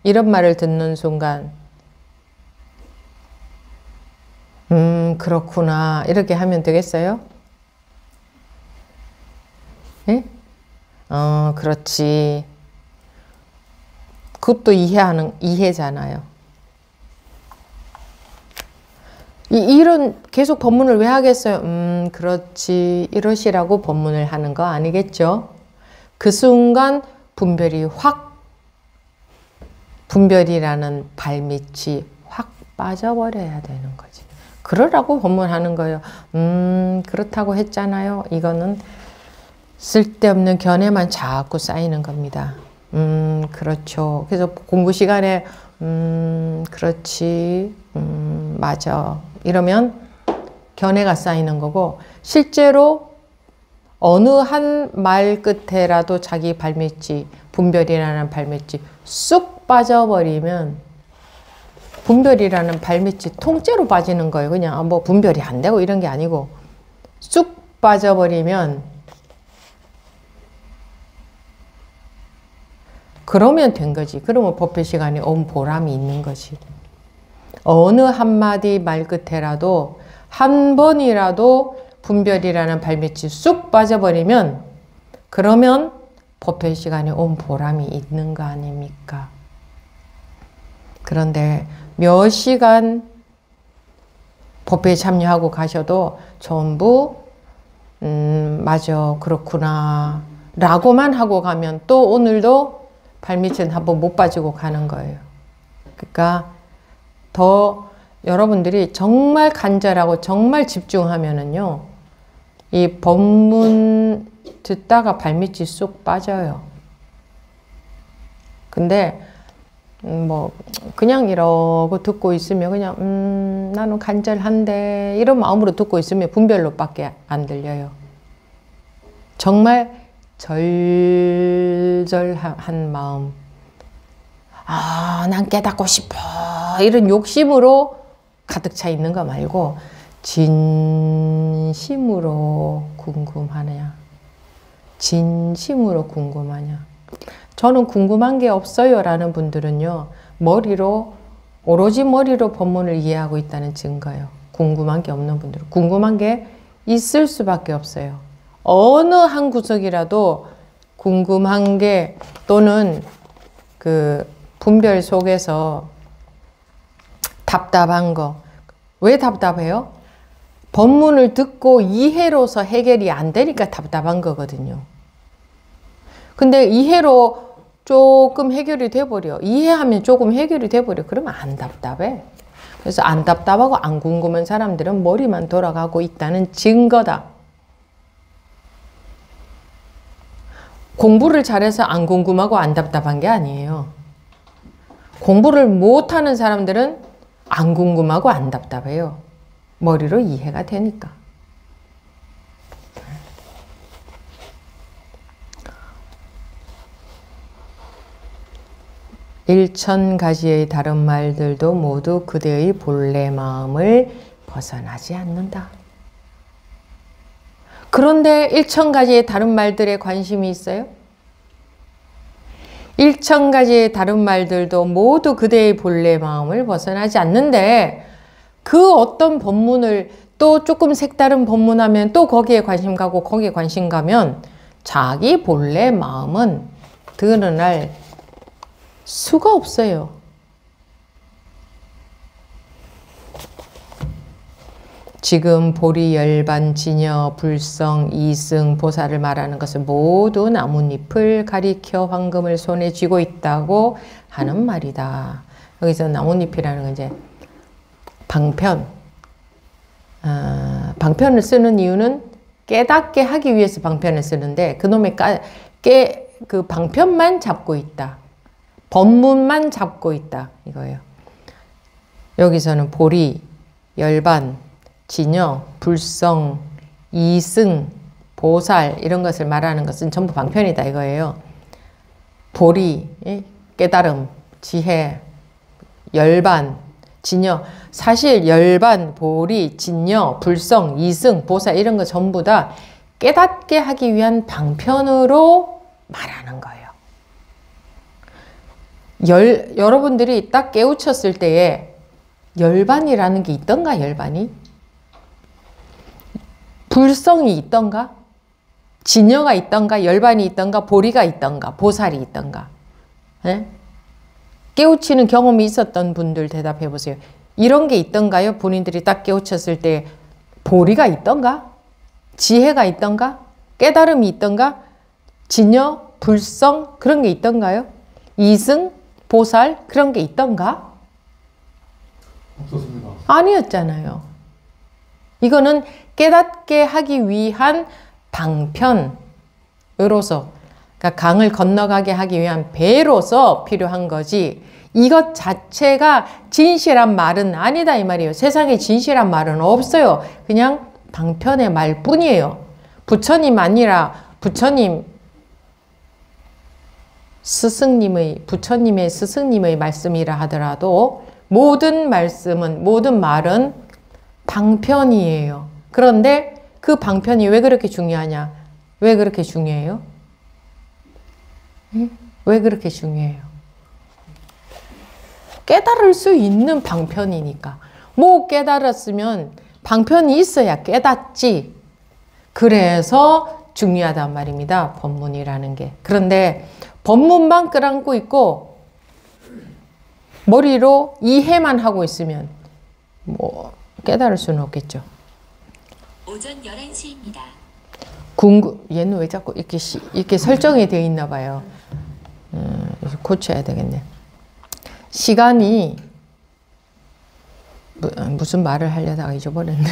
이런 말을 듣는 순간 그렇구나 이렇게 하면 되겠어요? 예? 그렇지. 그것도 이해잖아요. 이런 계속 법문을 왜 하겠어요? 그렇지. 이러시라고 법문을 하는 거 아니겠죠? 그 순간 분별이 확, 분별이라는 발밑이 확 빠져버려야 되는 거지. 그러라고 법문하는 거예요. 그렇다고 했잖아요. 이거는 쓸데없는 견해만 자꾸 쌓이는 겁니다. 그렇죠. 그래서 공부 시간에 그렇지, 맞아. 이러면 견해가 쌓이는 거고, 실제로 어느 한 말 끝에라도 자기 발밑이, 분별이라는 발밑이 쑥 빠져버리면, 분별이라는 발밑이 통째로 빠지는 거예요. 그냥 뭐 분별이 안 되고 이런 게 아니고, 쑥 빠져버리면, 그러면 된 거지. 그러면 법회 시간에 온 보람이 있는 거지. 어느 한마디 말 끝에라도 한 번이라도 분별이라는 발밑이 쑥 빠져버리면 그러면 법회 시간에 온 보람이 있는 거 아닙니까? 그런데 몇 시간 법회에 참여하고 가셔도 전부 맞아 그렇구나 라고만 하고 가면 또 오늘도 발밑은 한번 못 빠지고 가는 거예요. 그러니까 더 여러분들이 정말 간절하고 정말 집중하면은요, 이 법문 듣다가 발밑이 쑥 빠져요. 근데 뭐 그냥 이러고 듣고 있으면 그냥 나는 간절한데 이런 마음으로 듣고 있으면 분별로밖에 안 들려요. 정말 절절한 마음, 난 깨닫고 싶어 이런 욕심으로 가득 차 있는 거 말고 진심으로 궁금하냐, 진심으로 궁금하냐. 저는 궁금한 게 없어요 라는 분들은요, 머리로, 오로지 머리로 법문을 이해하고 있다는 증거예요. 궁금한 게 없는 분들은. 궁금한 게 있을 수밖에 없어요. 어느 한 구석이라도 궁금한 게, 또는 그 분별 속에서 답답한 거. 왜 답답해요? 법문을 듣고 이해로서 해결이 안 되니까 답답한 거거든요. 근데 이해로 조금 해결이 돼버려. 이해하면 조금 해결이 돼버려. 그러면 안 답답해. 그래서 안 답답하고 안 궁금한 사람들은 머리만 돌아가고 있다는 증거다. 공부를 잘해서 안 궁금하고 안 답답한 게 아니에요. 공부를 못하는 사람들은 안 궁금하고 안 답답해요. 머리로 이해가 되니까. 일천가지의 다른 말들도 모두 그대의 본래 마음을 벗어나지 않는다. 그런데 일천가지의 다른 말들에 관심이 있어요? 일천가지의 다른 말들도 모두 그대의 본래 마음을 벗어나지 않는데, 그 어떤 법문을 또 조금 색다른 법문하면 또 거기에 관심 가고 거기에 관심 가면 자기 본래 마음은 드러날 수가 없어요. 지금 보리, 열반, 진여, 불성, 이승, 보살을 말하는 것은 모두 나뭇잎을 가리켜 황금을 손에 쥐고 있다고 하는 말이다. 여기서 나뭇잎이라는 건 이제 방편. 방편을 쓰는 이유는 깨닫게 하기 위해서 방편을 쓰는데, 그놈의 그 방편만 잡고 있다. 법문만 잡고 있다. 이거예요. 여기서는 보리, 열반, 진여, 불성, 이승, 보살 이런 것을 말하는 것은 전부 방편이다 이거예요. 보리, 깨달음, 지혜, 열반, 진여. 사실 열반, 보리, 진여, 불성, 이승, 보살 이런 거 전부 다 깨닫게 하기 위한 방편으로 말하는 거예요. 여러분들이 딱 깨우쳤을 때에 열반이라는 게 있던가, 열반이? 불성이 있던가? 진여가 있던가? 열반이 있던가? 보리가 있던가? 보살이 있던가? 예? 깨우치는 경험이 있었던 분들 대답해 보세요. 이런 게 있던가요? 본인들이 딱 깨우쳤을 때 보리가 있던가? 지혜가 있던가? 깨달음이 있던가? 진여, 불성 그런 게 있던가요? 이승, 보살 그런 게 있던가? 없었습니다. 아니었잖아요. 이거는 깨닫게 하기 위한 방편으로서, 그러니까 강을 건너가게 하기 위한 배로서 필요한 거지, 이것 자체가 진실한 말은 아니다 이 말이에요. 세상에 진실한 말은 없어요. 그냥 방편의 말뿐이에요. 부처님 아니라 부처님의 스승님의 말씀이라 하더라도 모든 말씀은, 모든 말은 방편이에요. 그런데 그 방편이 왜 그렇게 중요하냐? 왜 그렇게 중요해요? 왜 그렇게 중요해요? 깨달을 수 있는 방편이니까. 뭐 깨달았으면 방편이 있어야 깨닫지. 그래서 중요하단 말입니다. 법문이라는 게. 그런데 법문만 끌어안고 있고 머리로 이해만 하고 있으면 뭐 깨달을 수는 없겠죠. 오전 11시입니다. 얘는 왜 자꾸 이렇게 설정이 되어 있나 봐요. 고쳐야 되겠네. 시간이 무슨 말을 하려다가 잊어버렸네.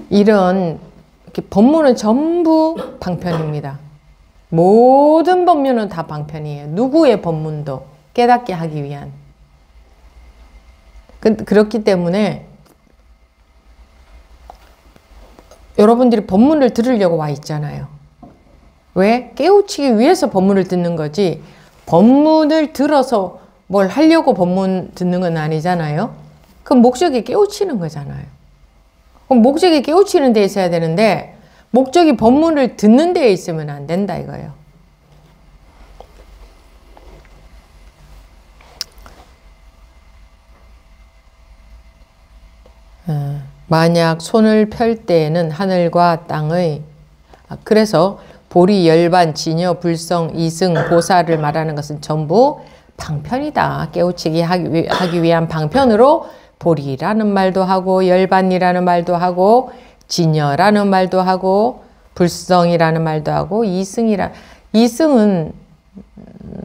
이런 법문은 전부 방편입니다. 모든 법문은 다 방편이에요. 누구의 법문도 깨닫게 하기 위한. 그렇기 때문에 여러분들이 법문을 들으려고 와 있잖아요. 왜? 깨우치기 위해서 법문을 듣는 거지, 법문을 들어서 뭘 하려고 법문 듣는 건 아니잖아요. 그럼 목적이 깨우치는 거잖아요. 그럼 목적이 깨우치는 데 있어야 되는데 목적이 법문을 듣는 데에 있으면 안 된다 이거예요. 만약 손을 펼 때에는 하늘과 땅의, 그래서 보리, 열반, 진여, 불성, 이승, 보살을 말하는 것은 전부 방편이다. 깨우치게 하기 위한 방편으로 보리라는 말도 하고, 열반이라는 말도 하고, 진여라는 말도 하고, 불성이라는 말도 하고, 이승은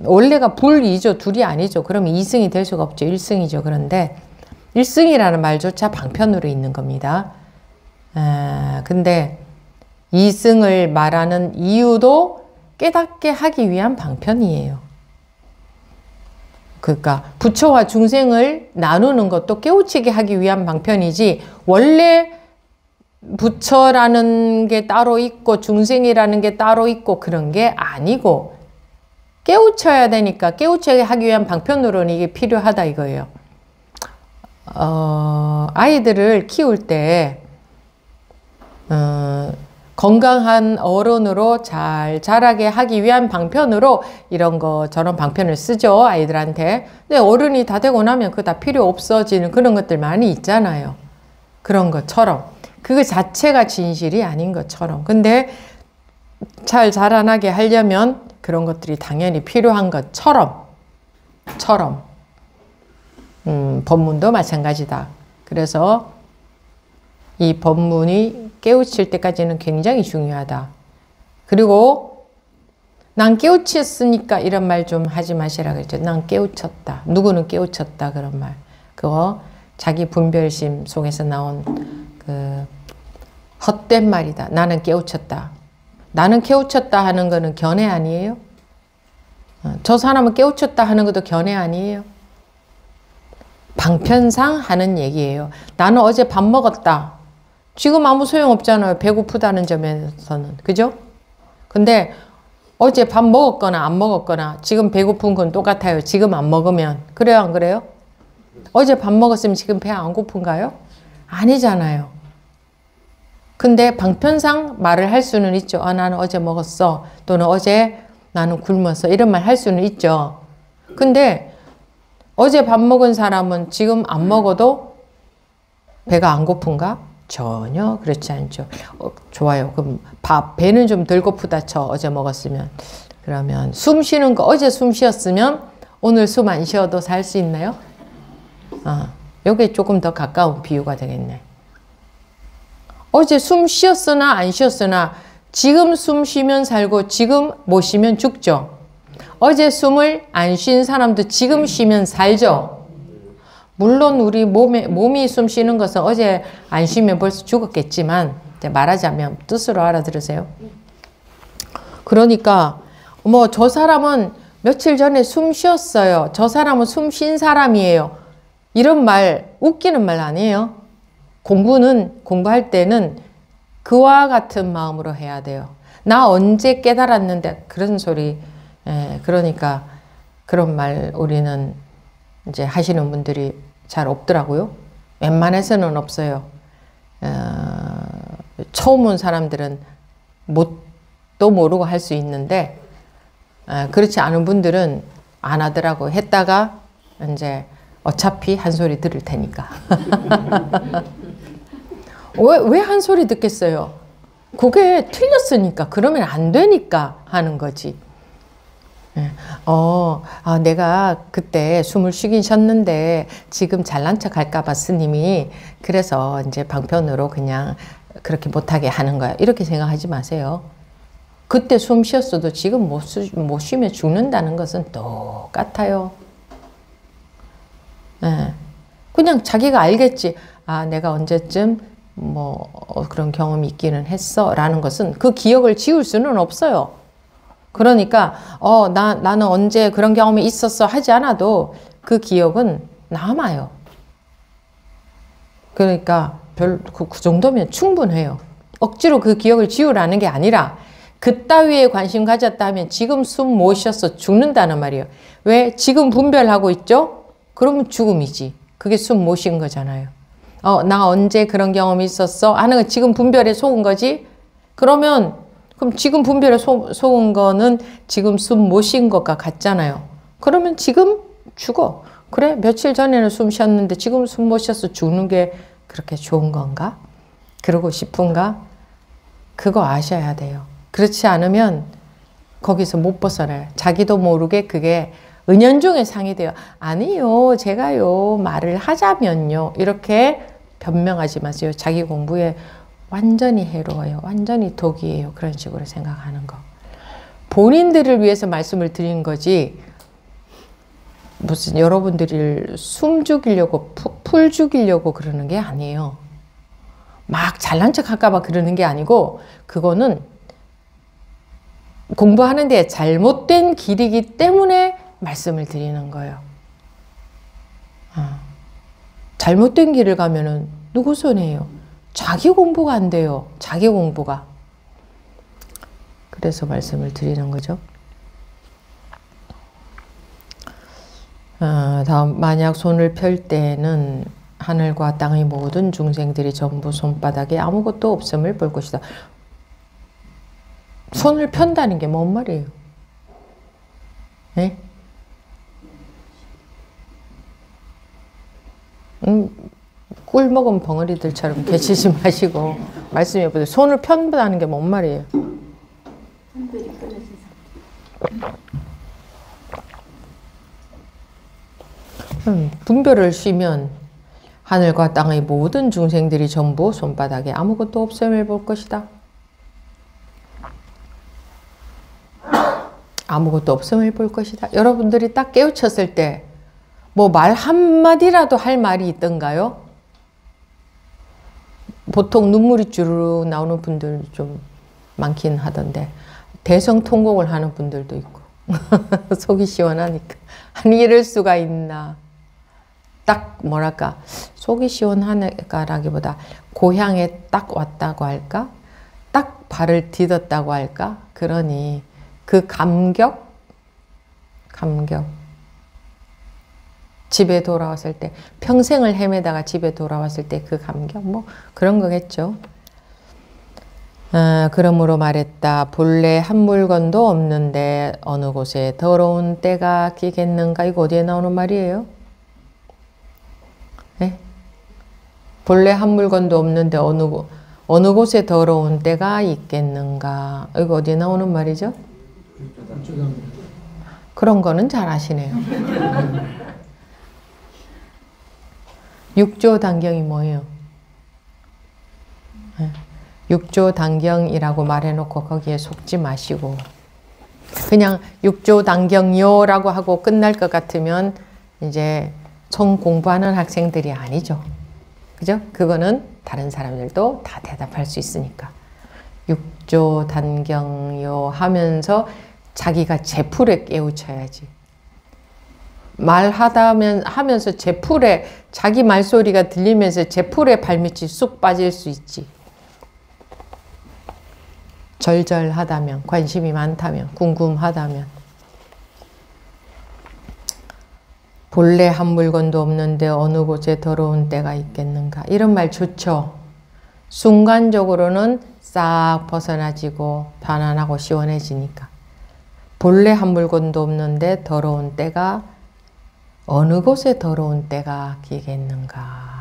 원래가 불이죠. 둘이 아니죠. 그러면 이승이 될 수가 없죠. 일승이죠. 그런데 일승이라는 말조차 방편으로 있는 겁니다. 근데 이승을 말하는 이유도 깨닫게 하기 위한 방편이에요. 그러니까 부처와 중생을 나누는 것도 깨우치게 하기 위한 방편이지, 원래 부처라는 게 따로 있고 중생이라는 게 따로 있고 그런 게 아니고, 깨우쳐야 되니까 깨우치게 하기 위한 방편으로는 이게 필요하다 이거예요. 아이들을 키울 때 건강한 어른으로 잘 자라게 하기 위한 방편으로 이런 거 저런 방편을 쓰죠, 아이들한테. 근데 어른이 다 되고 나면 그거 다 필요 없어지는 그런 것들 많이 있잖아요. 그런 것처럼, 그거 자체가 진실이 아닌 것처럼. 근데 잘 자라나게 하려면 그런 것들이 당연히 필요한 것처럼 법문도 마찬가지다. 그래서 이 법문이 깨우칠 때까지는 굉장히 중요하다. 그리고 난 깨우쳤으니까 이런 말 좀 하지 마시라 그랬죠. 난 깨우쳤다. 누구는 깨우쳤다 그런 말. 그거 자기 분별심 속에서 나온 그 헛된 말이다. 나는 깨우쳤다. 나는 깨우쳤다 하는 거는 견해 아니에요? 저 사람은 깨우쳤다 하는 것도 견해 아니에요? 방편상 하는 얘기예요. 나는 어제 밥 먹었다. 지금 아무 소용없잖아요. 배고프다는 점에서는. 그죠? 근데 어제 밥 먹었거나 안 먹었거나 지금 배고픈 건 똑같아요. 지금 안 먹으면. 그래요, 안 그래요? 어제 밥 먹었으면 지금 배 안 고픈가요? 아니잖아요. 근데 방편상 말을 할 수는 있죠. 나는 어제 먹었어. 또는 어제 나는 굶었어. 이런 말 할 수는 있죠. 근데 어제 밥 먹은 사람은 지금 안 먹어도 배가 안 고픈가? 전혀 그렇지 않죠. 좋아요. 그럼 배는 좀 덜 고프다 쳐. 어제 먹었으면. 그러면 숨 쉬는 거 어제 숨 쉬었으면 오늘 숨 안 쉬어도 살 수 있나요? 요게 조금 더 가까운 비유가 되겠네. 어제 숨 쉬었으나 안 쉬었으나 지금 숨 쉬면 살고 지금 못 쉬면 죽죠. 어제 숨을 안 쉰 사람도 지금 쉬면 살죠. 물론 우리 몸이 숨 쉬는 것은 어제 안 쉬면 벌써 죽었겠지만 말하자면 뜻으로 알아들으세요. 그러니까 뭐 저 사람은 며칠 전에 숨 쉬었어요. 저 사람은 숨 쉰 사람이에요. 이런 말 웃기는 말 아니에요. 공부할 때는 그와 같은 마음으로 해야 돼요. 나 언제 깨달았는데 그런 소리. 그러니까 그런 말 우리는 이제 하시는 분들이 잘 없더라고요. 웬만해서는 없어요. 처음 온 사람들은 뭣도 모르고 할 수 있는데 그렇지 않은 분들은 안 하더라고. 했다가 이제 어차피 한 소리 들을 테니까. 왜 한 소리 듣겠어요? 그게 틀렸으니까, 그러면 안 되니까 하는 거지. 내가 그때 숨을 쉬긴 쉬었는데 지금 잘난 척 할까봐 스님이 그래서 이제 방편으로 그냥 그렇게 못하게 하는 거야. 이렇게 생각하지 마세요. 그때 숨 쉬었어도 지금 못 쉬면 죽는다는 것은 똑같아요. 그냥 자기가 알겠지. 내가 언제쯤 그런 경험이 있기는 했어 라는 것은 그 기억을 지울 수는 없어요. 그러니까 나는 언제 그런 경험이 있었어 하지 않아도 그 기억은 남아요. 그러니까 그 정도면 충분해요. 억지로 그 기억을 지우라는 게 아니라 그따위에 관심 가졌다 하면 지금 숨 못 쉬어서 죽는다는 말이에요. 왜? 지금 분별하고 있죠? 그러면 죽음이지. 그게 숨 못 쉰 거잖아요. 나 언제 그런 경험이 있었어? 하는 건 지금 분별에 속은 거지? 그럼 지금 분별에 속은 거는 지금 숨 못 쉰 것과 같잖아요. 그러면 지금 죽어. 그래? 며칠 전에는 숨 쉬었는데 지금 숨 못 쉬어서 죽는 게 그렇게 좋은 건가? 그러고 싶은가? 그거 아셔야 돼요. 그렇지 않으면 거기서 못 벗어나요. 자기도 모르게 그게 은연중에 상이 돼요. 아니요, 제가요, 말을 하자면요. 이렇게 변명하지 마세요. 자기 공부에 완전히 해로워요. 완전히 독이에요. 그런 식으로 생각하는 거. 본인들을 위해서 말씀을 드린 거지 무슨 여러분들을 숨 죽이려고 풀 죽이려고 그러는 게 아니에요. 막 잘난 척 할까 봐 그러는 게 아니고 그거는 공부하는데 잘못된 길이기 때문에 말씀을 드리는 거예요. 잘못된 길을 가면은 누구 손해예요? 자기 공부가 안 돼요. 자기 공부가. 그래서 말씀을 드리는 거죠. 다음, 만약 손을 펼 때에는 하늘과 땅의 모든 중생들이 전부 손바닥에 아무것도 없음을 볼 것이다. 손을 편다는 게 뭔 말이에요? 네? 꿀 먹은 벙어리들처럼 계시지 마시고 말씀해 보세요. 손을 편다는 게 뭔 말이에요? 분별을 쉬면 하늘과 땅의 모든 중생들이 전부 손바닥에 아무것도 없음을 볼 것이다. 아무것도 없음을 볼 것이다. 여러분들이 딱 깨우쳤을 때 뭐 말 한마디라도 할 말이 있던가요? 보통 눈물이 주르륵 나오는 분들 좀 많긴 하던데 대성통곡을 하는 분들도 있고 속이 시원하니까 아니 이럴 수가 있나. 딱 뭐랄까 속이 시원하니까라기보다 고향에 딱 왔다고 할까? 딱 발을 디뎠다고 할까? 그러니 그 감격? 집에 돌아왔을 때 평생을 헤매다가 집에 돌아왔을 때 그 감격? 뭐 그런 거겠죠. 그러므로 말했다. 본래 한 물건도 없는데 어느 곳에 더러운 때가 끼겠는가? 이거 어디에 나오는 말이에요? 네? 본래 한 물건도 없는데 어느 곳에 더러운 때가 있겠는가? 이거 어디에 나오는 말이죠? 그런 거는 잘 아시네요. 육조단경이 뭐예요? 네. 육조단경이라고 말해놓고 거기에 속지 마시고 그냥 육조단경요라고 하고 끝날 것 같으면 이제 총 공부하는 학생들이 아니죠. 그죠? 그거는 다른 사람들도 다 대답할 수 있으니까. 육조단경요 하면서 자기가 제풀에 깨우쳐야지. 하면서 제풀에 자기 말소리가 들리면서 제풀에 발밑이 쑥 빠질 수 있지. 절절하다면, 관심이 많다면, 궁금하다면. 본래 한 물건도 없는데 어느 곳에 더러운 때가 있겠는가. 이런 말 좋죠. 순간적으로는 싹 벗어나지고 편안하고 시원해지니까. 본래 한 물건도 없는데 더러운 때가 어느 곳에 더러운 때가 끼겠는가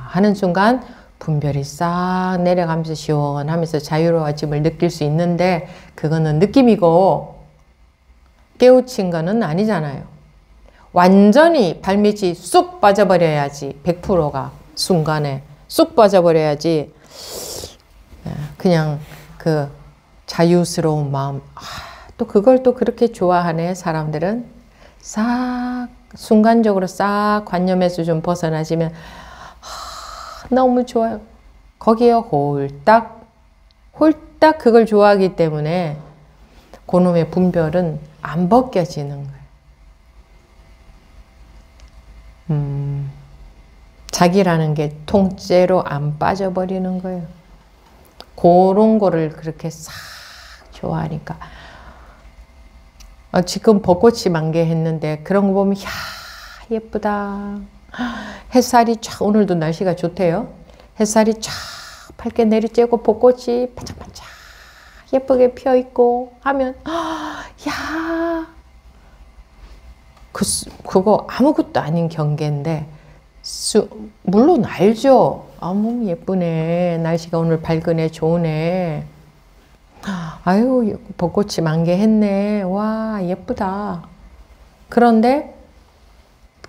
하는 순간 분별이 싹 내려가면서 시원하면서 자유로워짐을 느낄 수 있는데 그거는 느낌이고 깨우친 거는 아니잖아요. 완전히 발밑이 쑥 빠져버려야지 100%가 순간에 쑥 빠져버려야지 그냥 그 자유스러운 마음 또 그걸 또 그렇게 좋아하네 사람들은 싹 순간적으로 싹 관념에서 좀 벗어나지면 너무 좋아요. 거기에 홀딱 그걸 좋아하기 때문에 그놈의 분별은 안 벗겨지는 거예요. 자기라는 게 통째로 안 빠져버리는 거예요. 그런 거를 그렇게 싹 좋아하니까 지금 벚꽃이 만개했는데 그런 거 보면 야 예쁘다. 햇살이 쫙 오늘도 날씨가 좋대요. 햇살이 쫙 밝게 내리쬐고 벚꽃이 반짝반짝 예쁘게 펴있고 하면 야 그거 아무것도 아닌 경계인데 물론 알죠. 어머 예쁘네. 날씨가 오늘 밝으네. 좋으네. 아유 벚꽃이 만개했네. 와 예쁘다. 그런데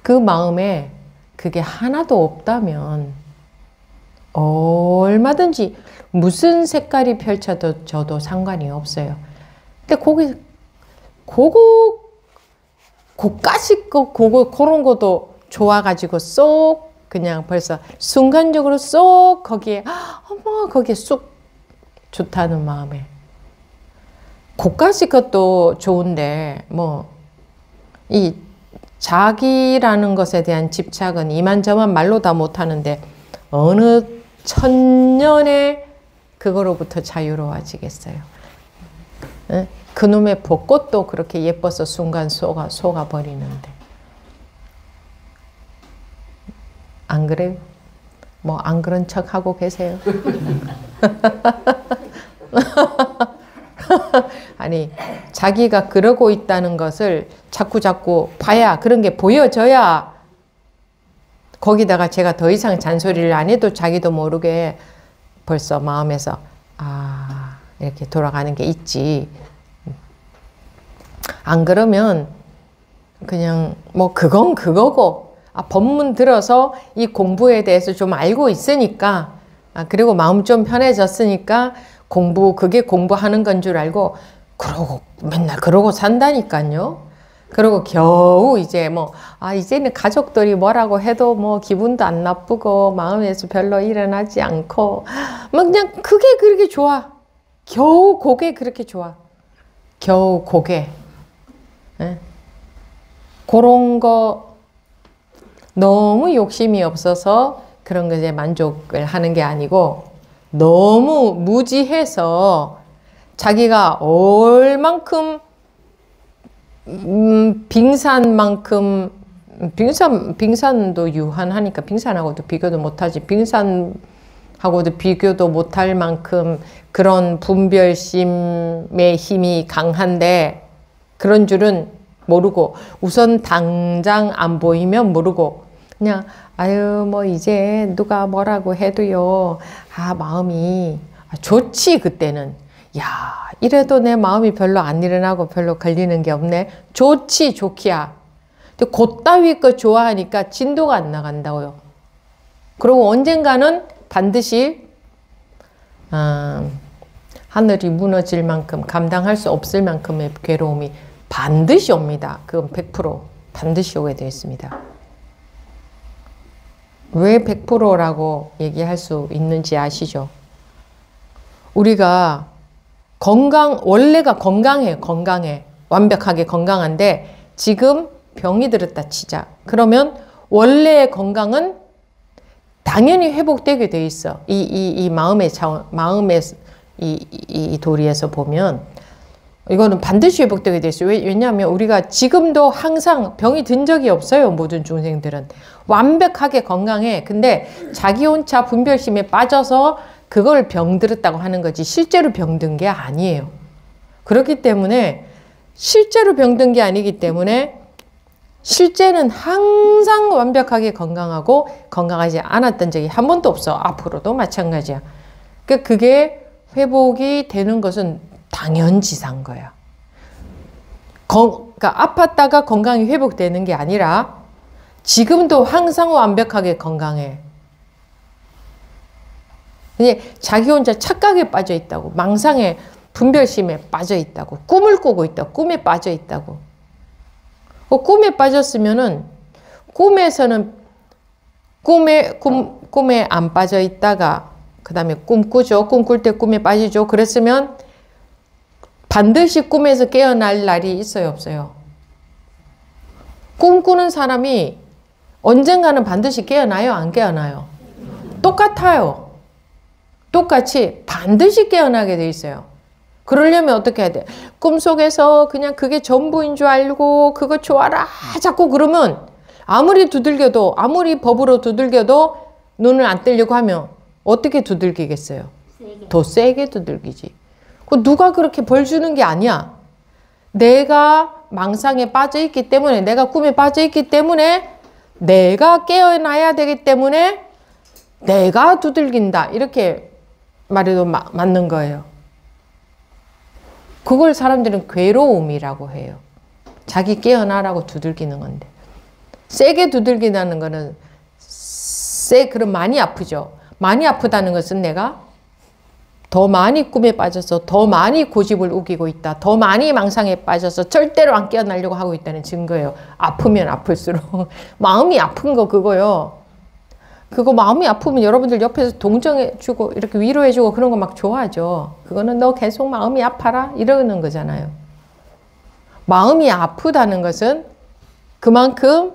그 마음에 그게 하나도 없다면 얼마든지 무슨 색깔이 펼쳐져도 상관이 없어요. 근데 고까지 그런 것도 좋아가지고 쏙 그냥 벌써 순간적으로 쏙 거기에 어머 거기에 쑥 좋다는 마음에 고까지 것도 좋은데 뭐 이 자기라는 것에 대한 집착은 이만저만 말로 다 못하는데 어느 천년에 그거로부터 자유로워지겠어요. 에? 그놈의 벚꽃도 그렇게 예뻐서 순간 속아버리는데 안 그래요? 뭐 안 그런 척 하고 계세요? 아니 자기가 그러고 있다는 것을 자꾸 봐야 그런 게 보여져야 거기다가 제가 더 이상 잔소리를 안 해도 자기도 모르게 벌써 마음에서 이렇게 돌아가는 게 있지. 안 그러면 그냥 뭐 그건 그거고 법문 들어서 이 공부에 대해서 좀 알고 있으니까 그리고 마음 좀 편해졌으니까 그게 공부하는 건 줄 알고 그러고 맨날 그러고 산다니까요. 그리고 겨우 이제 이제는 가족들이 뭐라고 해도 뭐 기분도 안 나쁘고 마음에서 별로 일어나지 않고 그냥 그게 그렇게 좋아. 겨우 그게 그렇게 좋아. 겨우 그게. 네? 그런 거 너무 욕심이 없어서 그런 것에 만족을 하는 게 아니고 너무 무지해서 자기가 얼만큼 빙산만큼 빙산도 유한하니까 빙산하고도 비교도 못하지. 빙산하고도 비교도 못할 만큼 그런 분별심의 힘이 강한데 그런 줄은 모르고 우선 당장 안 보이면 모르고 그냥 아유 뭐 이제 누가 뭐라고 해도요 마음이 좋지. 그때는 야 이래도 내 마음이 별로 안 일어나고 별로 걸리는 게 없네. 좋지 좋기야. 근데 그따위 거 좋아하니까 진도가 안 나간다고요. 그리고 언젠가는 반드시 하늘이 무너질 만큼 감당할 수 없을 만큼의 괴로움이 반드시 옵니다. 그건 100% 반드시 오게 되어 있습니다. 왜 100%라고 얘기할 수 있는지 아시죠? 우리가 원래가 건강해. 완벽하게 건강한데 지금 병이 들었다 치자. 그러면 원래의 건강은 당연히 회복되게 돼 있어. 이 마음의 이 도리에서 보면 이거는 반드시 회복되게 돼 있어요. 왜냐하면 우리가 지금도 항상 병이 든 적이 없어요. 모든 중생들은 완벽하게 건강해. 근데 자기 혼자 분별심에 빠져서 그걸 병들었다고 하는 거지 실제로 병든 게 아니에요. 그렇기 때문에 실제로 병든 게 아니기 때문에 실제는 항상 완벽하게 건강하고 건강하지 않았던 적이 한 번도 없어. 앞으로도 마찬가지야. 그러니까 그게 회복이 되는 것은 당연지사인 거야. 그러니까 아팠다가 건강이 회복되는 게 아니라 지금도 항상 완벽하게 건강해. 근데 자기 혼자 착각에 빠져 있다고, 망상에 분별심에 빠져 있다고, 꿈을 꾸고 있다고, 꿈에 빠져 있다고. 꿈에 빠졌으면은 꿈에서는 꿈에 안 빠져 있다가 그 다음에 꿈꾸죠. 꿈꿀 때 꿈에 빠지죠. 그랬으면 반드시 꿈에서 깨어날 날이 있어요, 없어요? 꿈꾸는 사람이 언젠가는 반드시 깨어나요, 안 깨어나요? 똑같아요. 똑같이 반드시 깨어나게 돼 있어요. 그러려면 어떻게 해야 돼? 꿈속에서 그냥 그게 전부인 줄 알고 그거 좋아라 자꾸 그러면 아무리 두들겨도 아무리 법으로 두들겨도 눈을 안 뜨려고 하면 어떻게 두들기겠어요? 더 세게 두들기지. 누가 그렇게 벌 주는 게 아니야. 내가 망상에 빠져 있기 때문에 내가 꿈에 빠져 있기 때문에 내가 깨어나야 되기 때문에 내가 두들긴다. 이렇게 말해도 맞는 거예요. 그걸 사람들은 괴로움이라고 해요. 자기 깨어나라고 두들기는 건데. 세게 두들긴다는 거는 그럼 많이 아프죠. 많이 아프다는 것은 내가 더 많이 꿈에 빠져서 더 많이 고집을 우기고 있다. 더 많이 망상에 빠져서 절대로 안 깨어나려고 하고 있다는 증거예요. 아프면 아플수록. 마음이 아픈 거 그거요. 그거 마음이 아프면 여러분들 옆에서 동정해주고 이렇게 위로해주고 그런 거 막 좋아하죠. 그거는 너 계속 마음이 아파라 이러는 거잖아요. 마음이 아프다는 것은 그만큼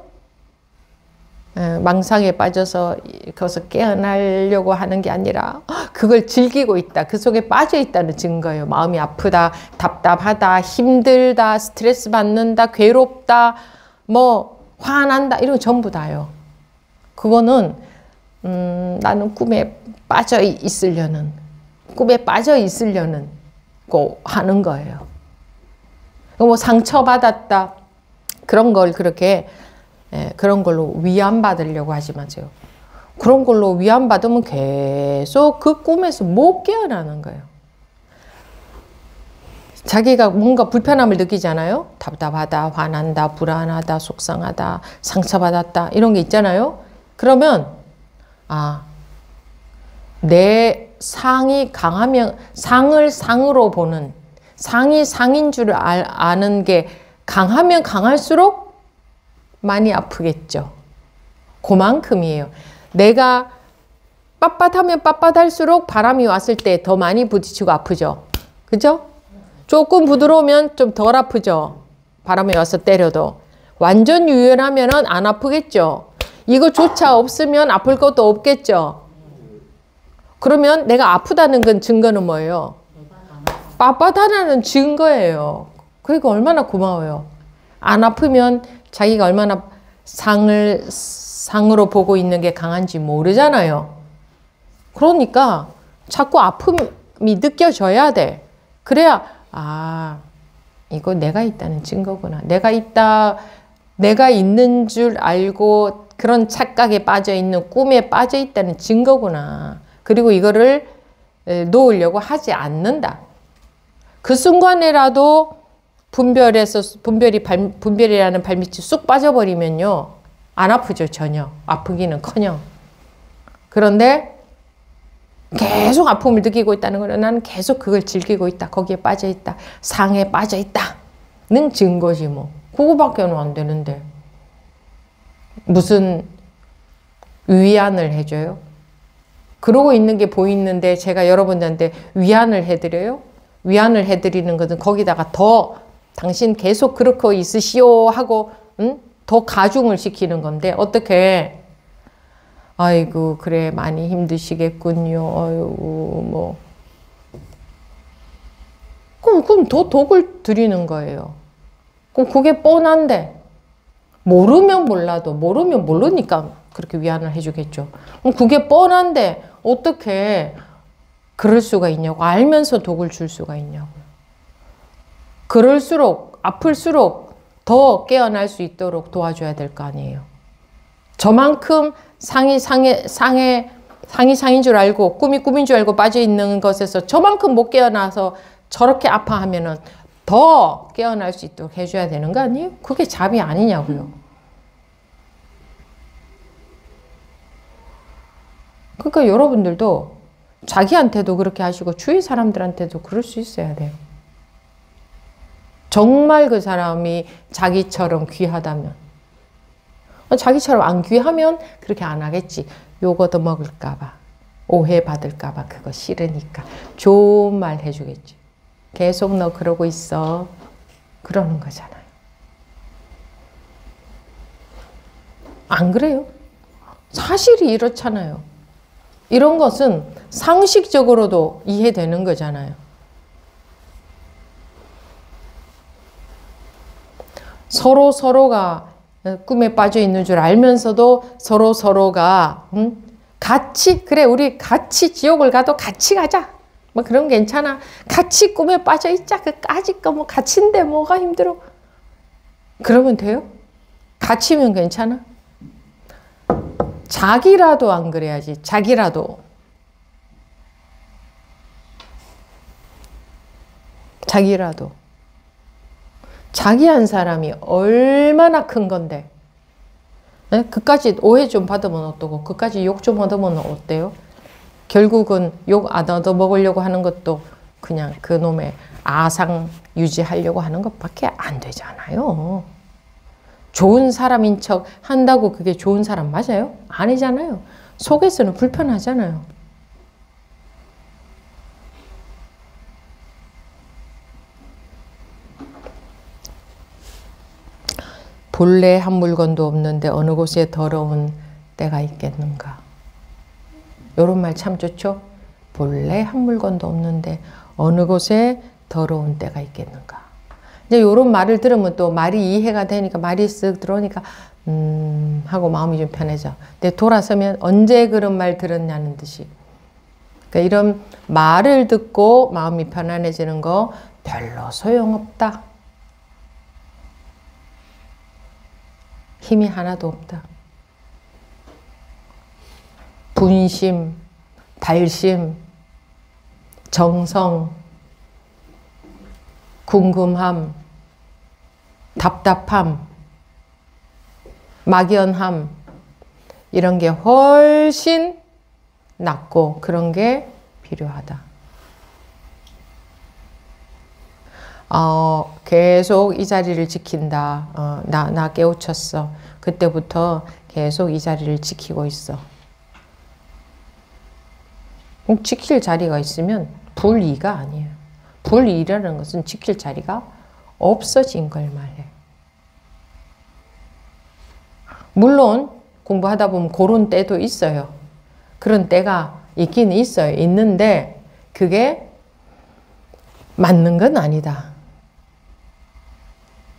망상에 빠져서 거기서 깨어나려고 하는 게 아니라 그걸 즐기고 있다. 그 속에 빠져 있다는 증거예요. 마음이 아프다, 답답하다, 힘들다, 스트레스 받는다, 괴롭다, 뭐 화난다 이런 거 전부 다요. 그거는 나는 꿈에 빠져 있으려는 거 하는 거예요. 뭐 상처받았다 그런 걸 그렇게 그런 걸로 위안받으려고 하지 마세요. 그런 걸로 위안받으면 계속 그 꿈에서 못 깨어나는 거예요. 자기가 뭔가 불편함을 느끼잖아요. 답답하다, 화난다, 불안하다, 속상하다, 상처받았다 이런 게 있잖아요. 그러면 내 상이 강하면 상을 상으로 보는 상이 상인 줄 아는 게 강하면 강할수록 많이 아프겠죠. 그만큼이에요. 내가 빳빳하면 빳빳할수록 바람이 왔을 때 더 많이 부딪히고 아프죠. 그죠? 조금 부드러우면 좀 덜 아프죠. 바람이 와서 때려도. 완전 유연하면 안 아프겠죠. 이거조차 없으면 아플 것도 없겠죠. 그러면 내가 아프다는 건 증거는 뭐예요? 빳빳하다는 증거예요. 그러니까 얼마나 고마워요. 안 아프면 자기가 얼마나 상으로 보고 있는 게 강한지 모르잖아요. 그러니까 자꾸 아픔이 느껴져야 돼. 그래야 이거 내가 있다는 증거구나. 내가 있는 줄 알고 그런 착각에 빠져 있는 꿈에 빠져 있다는 증거구나. 그리고 이거를 놓으려고 하지 않는다. 그 순간에라도 분별이라는 발밑이 쑥 빠져버리면요. 안 아프죠, 전혀. 아프기는커녕. 그런데 계속 아픔을 느끼고 있다는 거는 나는 계속 그걸 즐기고 있다. 거기에 빠져 있다. 상에 빠져 있다는 증거지 뭐. 그거밖에는 안 되는데. 무슨 위안을 해줘요? 그러고 있는 게 보이는데 제가 여러분들한테 위안을 해드려요? 위안을 해드리는 것은 거기다가 더 당신 계속 그렇게 있으시오 하고 더 가중을 시키는 건데 어떻게 아이고 그래 많이 힘드시겠군요. 아이고 뭐 그럼 더 독을 들이는 거예요. 그럼 그게 뻔한데 모르면 몰라도 모르면 모르니까 그렇게 위안을 해주겠죠. 그럼 그게 뻔한데 어떻게 그럴 수가 있냐고. 알면서 독을 줄 수가 있냐고. 그럴수록 아플수록 더 깨어날 수 있도록 도와줘야 될 거 아니에요. 저만큼 상이 상인 줄 알고 꿈이 꿈인 줄 알고 빠져 있는 것에서 저만큼 못 깨어나서 저렇게 아파하면은 더 깨어날 수 있도록 해줘야 되는 거 아니에요? 그게 잡이 아니냐고요. 그러니까 여러분들도 자기한테도 그렇게 하시고 주위 사람들한테도 그럴 수 있어야 돼요. 정말 그 사람이 자기처럼 귀하다면. 자기처럼 안 귀하면 그렇게 안 하겠지. 욕 얻어먹을까 봐. 오해받을까 봐. 그거 싫으니까. 좋은 말 해주겠지. 계속 너 그러고 있어. 그러는 거잖아요. 안 그래요? 사실이 이렇잖아요. 이런 것은 상식적으로도 이해되는 거잖아요. 서로가 꿈에 빠져 있는 줄 알면서도 서로가 같이 그래 우리 같이 지옥을 가도 같이 가자. 뭐 그런 괜찮아. 같이 꿈에 빠져 있자. 그까짓 거 뭐 같이인데 뭐가 힘들어. 그러면 돼요? 같이면 괜찮아? 자기라도 안 그래야지. 자기라도. 자기 한 사람이 얼마나 큰 건데. 네? 그까지 오해 좀 받으면 어떠고 그까지 욕 좀 얻으면 어때요? 결국은 욕 안 얻어먹으려고 하는 것도 그냥 그놈의 아상 유지하려고 하는 것밖에 안 되잖아요. 좋은 사람인 척 한다고 그게 좋은 사람 맞아요? 아니잖아요. 속에서는 불편하잖아요. 본래 한 물건도 없는데 어느 곳에 더러운 때가 있겠는가. 이런 말 참 좋죠? 본래 한 물건도 없는데 어느 곳에 더러운 때가 있겠는가. 이제 이런 말을 들으면 또 말이 이해가 되니까 말이 쓱 들어오니까 하고 마음이 좀 편해져. 근데 돌아서면 언제 그런 말 들었냐는 듯이. 그러니까 이런 말을 듣고 마음이 편안해지는 거 별로 소용없다. 힘이 하나도 없다. 분심, 발심, 정성, 궁금함, 답답함, 막연함 이런 게 훨씬 낫고 그런 게 필요하다. 계속 이 자리를 지킨다. 나 깨우쳤어. 그때부터 계속 이 자리를 지키고 있어. 지킬 자리가 있으면 불이가 아니에요. 불이라는 것은 지킬 자리가 없어진 걸 말해. 물론 공부하다 보면 그런 때도 있어요. 그런 때가 있긴 있어요. 있는데 그게 맞는 건 아니다.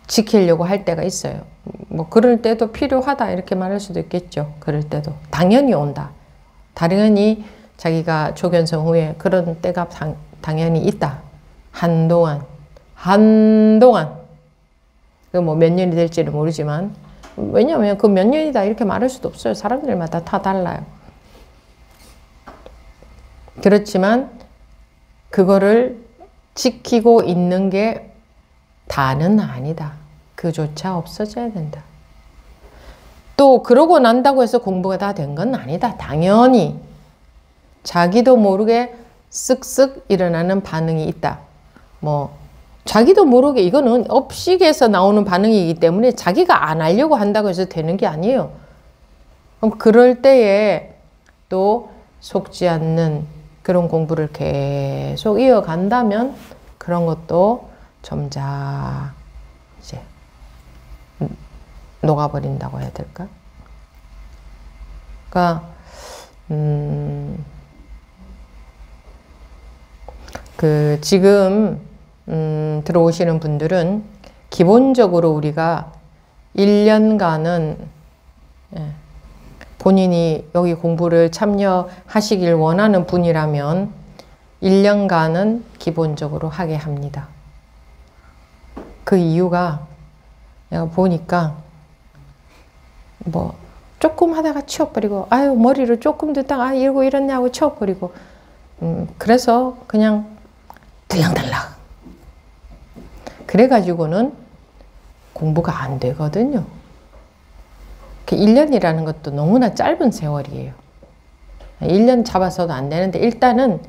지키려고 할 때가 있어요. 뭐 그럴 때도 필요하다 이렇게 말할 수도 있겠죠. 그럴 때도 당연히 온다. 당연히 자기가 조견성 후에 그런 때가 당연히 있다. 한동안 그 뭐 몇 년이 될지는 모르지만, 왜냐하면 그 몇 년이다 이렇게 말할 수도 없어요. 사람들마다 다 달라요. 그렇지만 그거를 지키고 있는 게 다는 아니다. 그조차 없어져야 된다. 또 그러고 난다고 해서 공부가 다 된 건 아니다. 당연히 자기도 모르게 쓱쓱 일어나는 반응이 있다. 뭐 자기도 모르게, 이거는 업식에서 나오는 반응이기 때문에 자기가 안 하려고 한다고 해서 되는 게 아니에요. 그럼 그럴 때에 또 속지 않는 그런 공부를 계속 이어간다면 그런 것도 점자 이제 녹아버린다고 해야 될까? 그러니까 그 지금 들어오시는 분들은 기본적으로 우리가 1년간은 본인이 여기 공부를 참여하시길 원하는 분이라면 1년간은 기본적으로 하게 합니다. 그 이유가 내가 보니까 뭐 조금 하다가 치워버리고, 아유 머리를 조금 듣다가 이러고 이랬냐고 치워버리고, 그래서 그냥 들락달락 그래가지고는 공부가 안 되거든요. 1년이라는 것도 너무나 짧은 세월이에요. 1년 잡아서도 안 되는데 일단은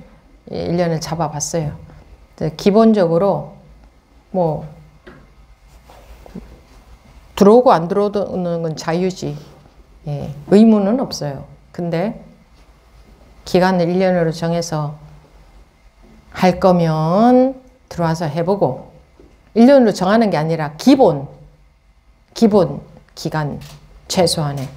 1년을 잡아봤어요. 기본적으로 뭐 들어오고 안 들어오는 건 자유지. 예, 의무는 없어요. 근데 기간을 1년으로 정해서 할 거면 들어와서 해보고, 1년으로 정하는 게 아니라 기본 기간 최소한에.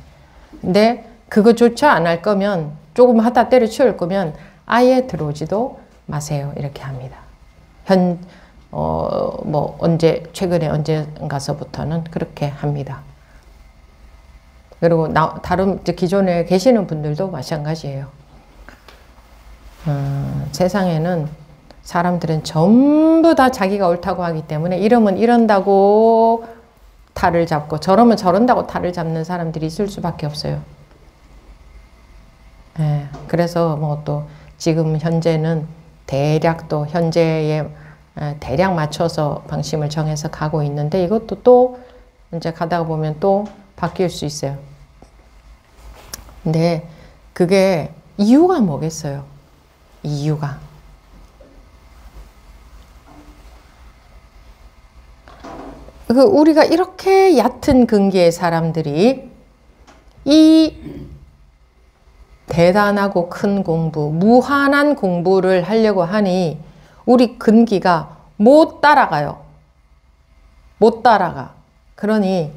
근데 그거조차 안 할 거면, 조금 하다 때려치울 거면 아예 들어오지도 마세요. 이렇게 합니다. 뭐 최근에 언젠가서부터는 그렇게 합니다. 그리고 다른 기존에 계시는 분들도 마찬가지예요. 세상에는 사람들은 전부 다 자기가 옳다고 하기 때문에 이러면 이런다고 탈을 잡고 저러면 저런다고 탈을 잡는 사람들이 있을 수밖에 없어요. 예, 그래서 뭐 또 지금 현재는 대략 또 현재에 대략 맞춰서 방침을 정해서 가고 있는데, 이것도 또 이제 가다가 보면 또 바뀔 수 있어요. 근데 그게 이유가 뭐겠어요? 이유가 우리가 이렇게 얕은 근기의 사람들이 이 대단하고 큰 공부, 무한한 공부를 하려고 하니 우리 근기가 못 따라가요. 못 따라가. 그러니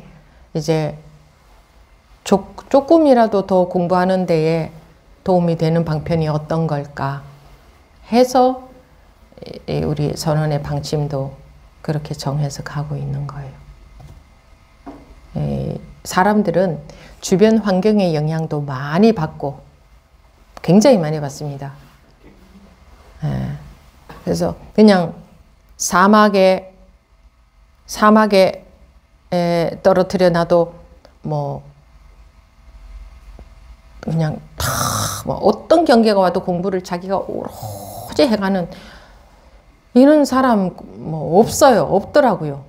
이제 조금이라도 더 공부하는 데에 도움이 되는 방편이 어떤 걸까 해서 우리 선언의 방침도 그렇게 정해서 가고 있는 거예요. 사람들은 주변 환경의 영향도 많이 받고, 굉장히 많이 받습니다. 그래서 그냥 사막에 떨어뜨려 놔도 뭐 그냥 다 뭐 어떤 경계가 와도 공부를 자기가 오로지 해가는 이런 사람 뭐 없어요. 없더라고요.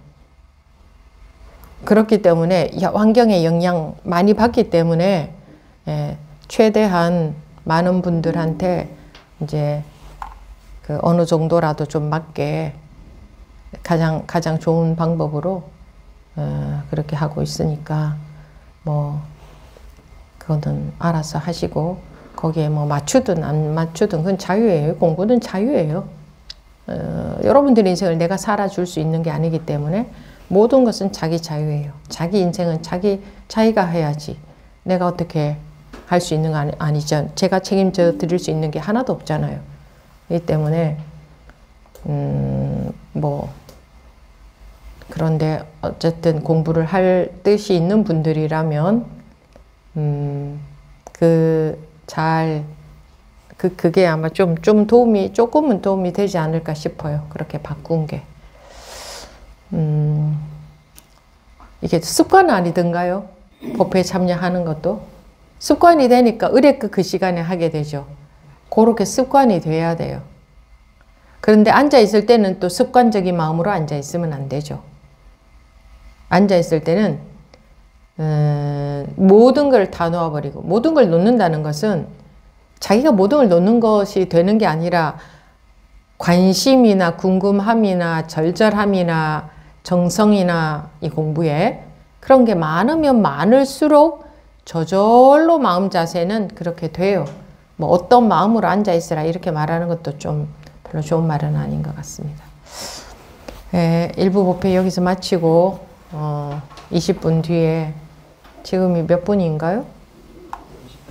그렇기 때문에 환경의 영향 많이 받기 때문에 최대한 많은 분들한테 이제 그 어느 정도라도 좀 맞게 가장 좋은 방법으로 그렇게 하고 있으니까 뭐 그거는 알아서 하시고, 거기에 뭐 맞추든 안 맞추든 그건 자유예요. 공부는 자유예요. 여러분들 인생을 내가 살아줄 수 있는 게 아니기 때문에 모든 것은 자기 자유예요. 자기 인생은 자기가 해야지. 내가 어떻게 할 수 있는 거 아니죠. 제가 책임져 드릴 수 있는 게 하나도 없잖아요. 이 때문에 뭐 그런데 어쨌든 공부를 할 뜻이 있는 분들이라면 그게 아마 좀 조금은 도움이 되지 않을까 싶어요. 그렇게 바꾼 게. 이게 습관 아니던가요? 법회에 참여하는 것도? 습관이 되니까 의례껏 그 시간에 하게 되죠. 그렇게 습관이 돼야 돼요. 그런데 앉아있을 때는 또 습관적인 마음으로 앉아있으면 안 되죠. 앉아있을 때는 모든 걸 다 놓아버리고, 모든 걸 놓는다는 것은 자기가 모든 걸 놓는 것이 되는 게 아니라 관심이나 궁금함이나 절절함이나 정성이나 이 공부에 그런 게 많으면 많을수록 저절로 마음 자세는 그렇게 돼요. 뭐 어떤 마음으로 앉아있으라 이렇게 말하는 것도 좀 별로 좋은 말은 아닌 것 같습니다. 일부 법회 여기서 마치고 20분 뒤에 지금이 몇 분인가요?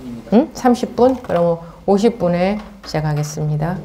30분입니다. 응? 30분? 그럼 50분에 시작하겠습니다.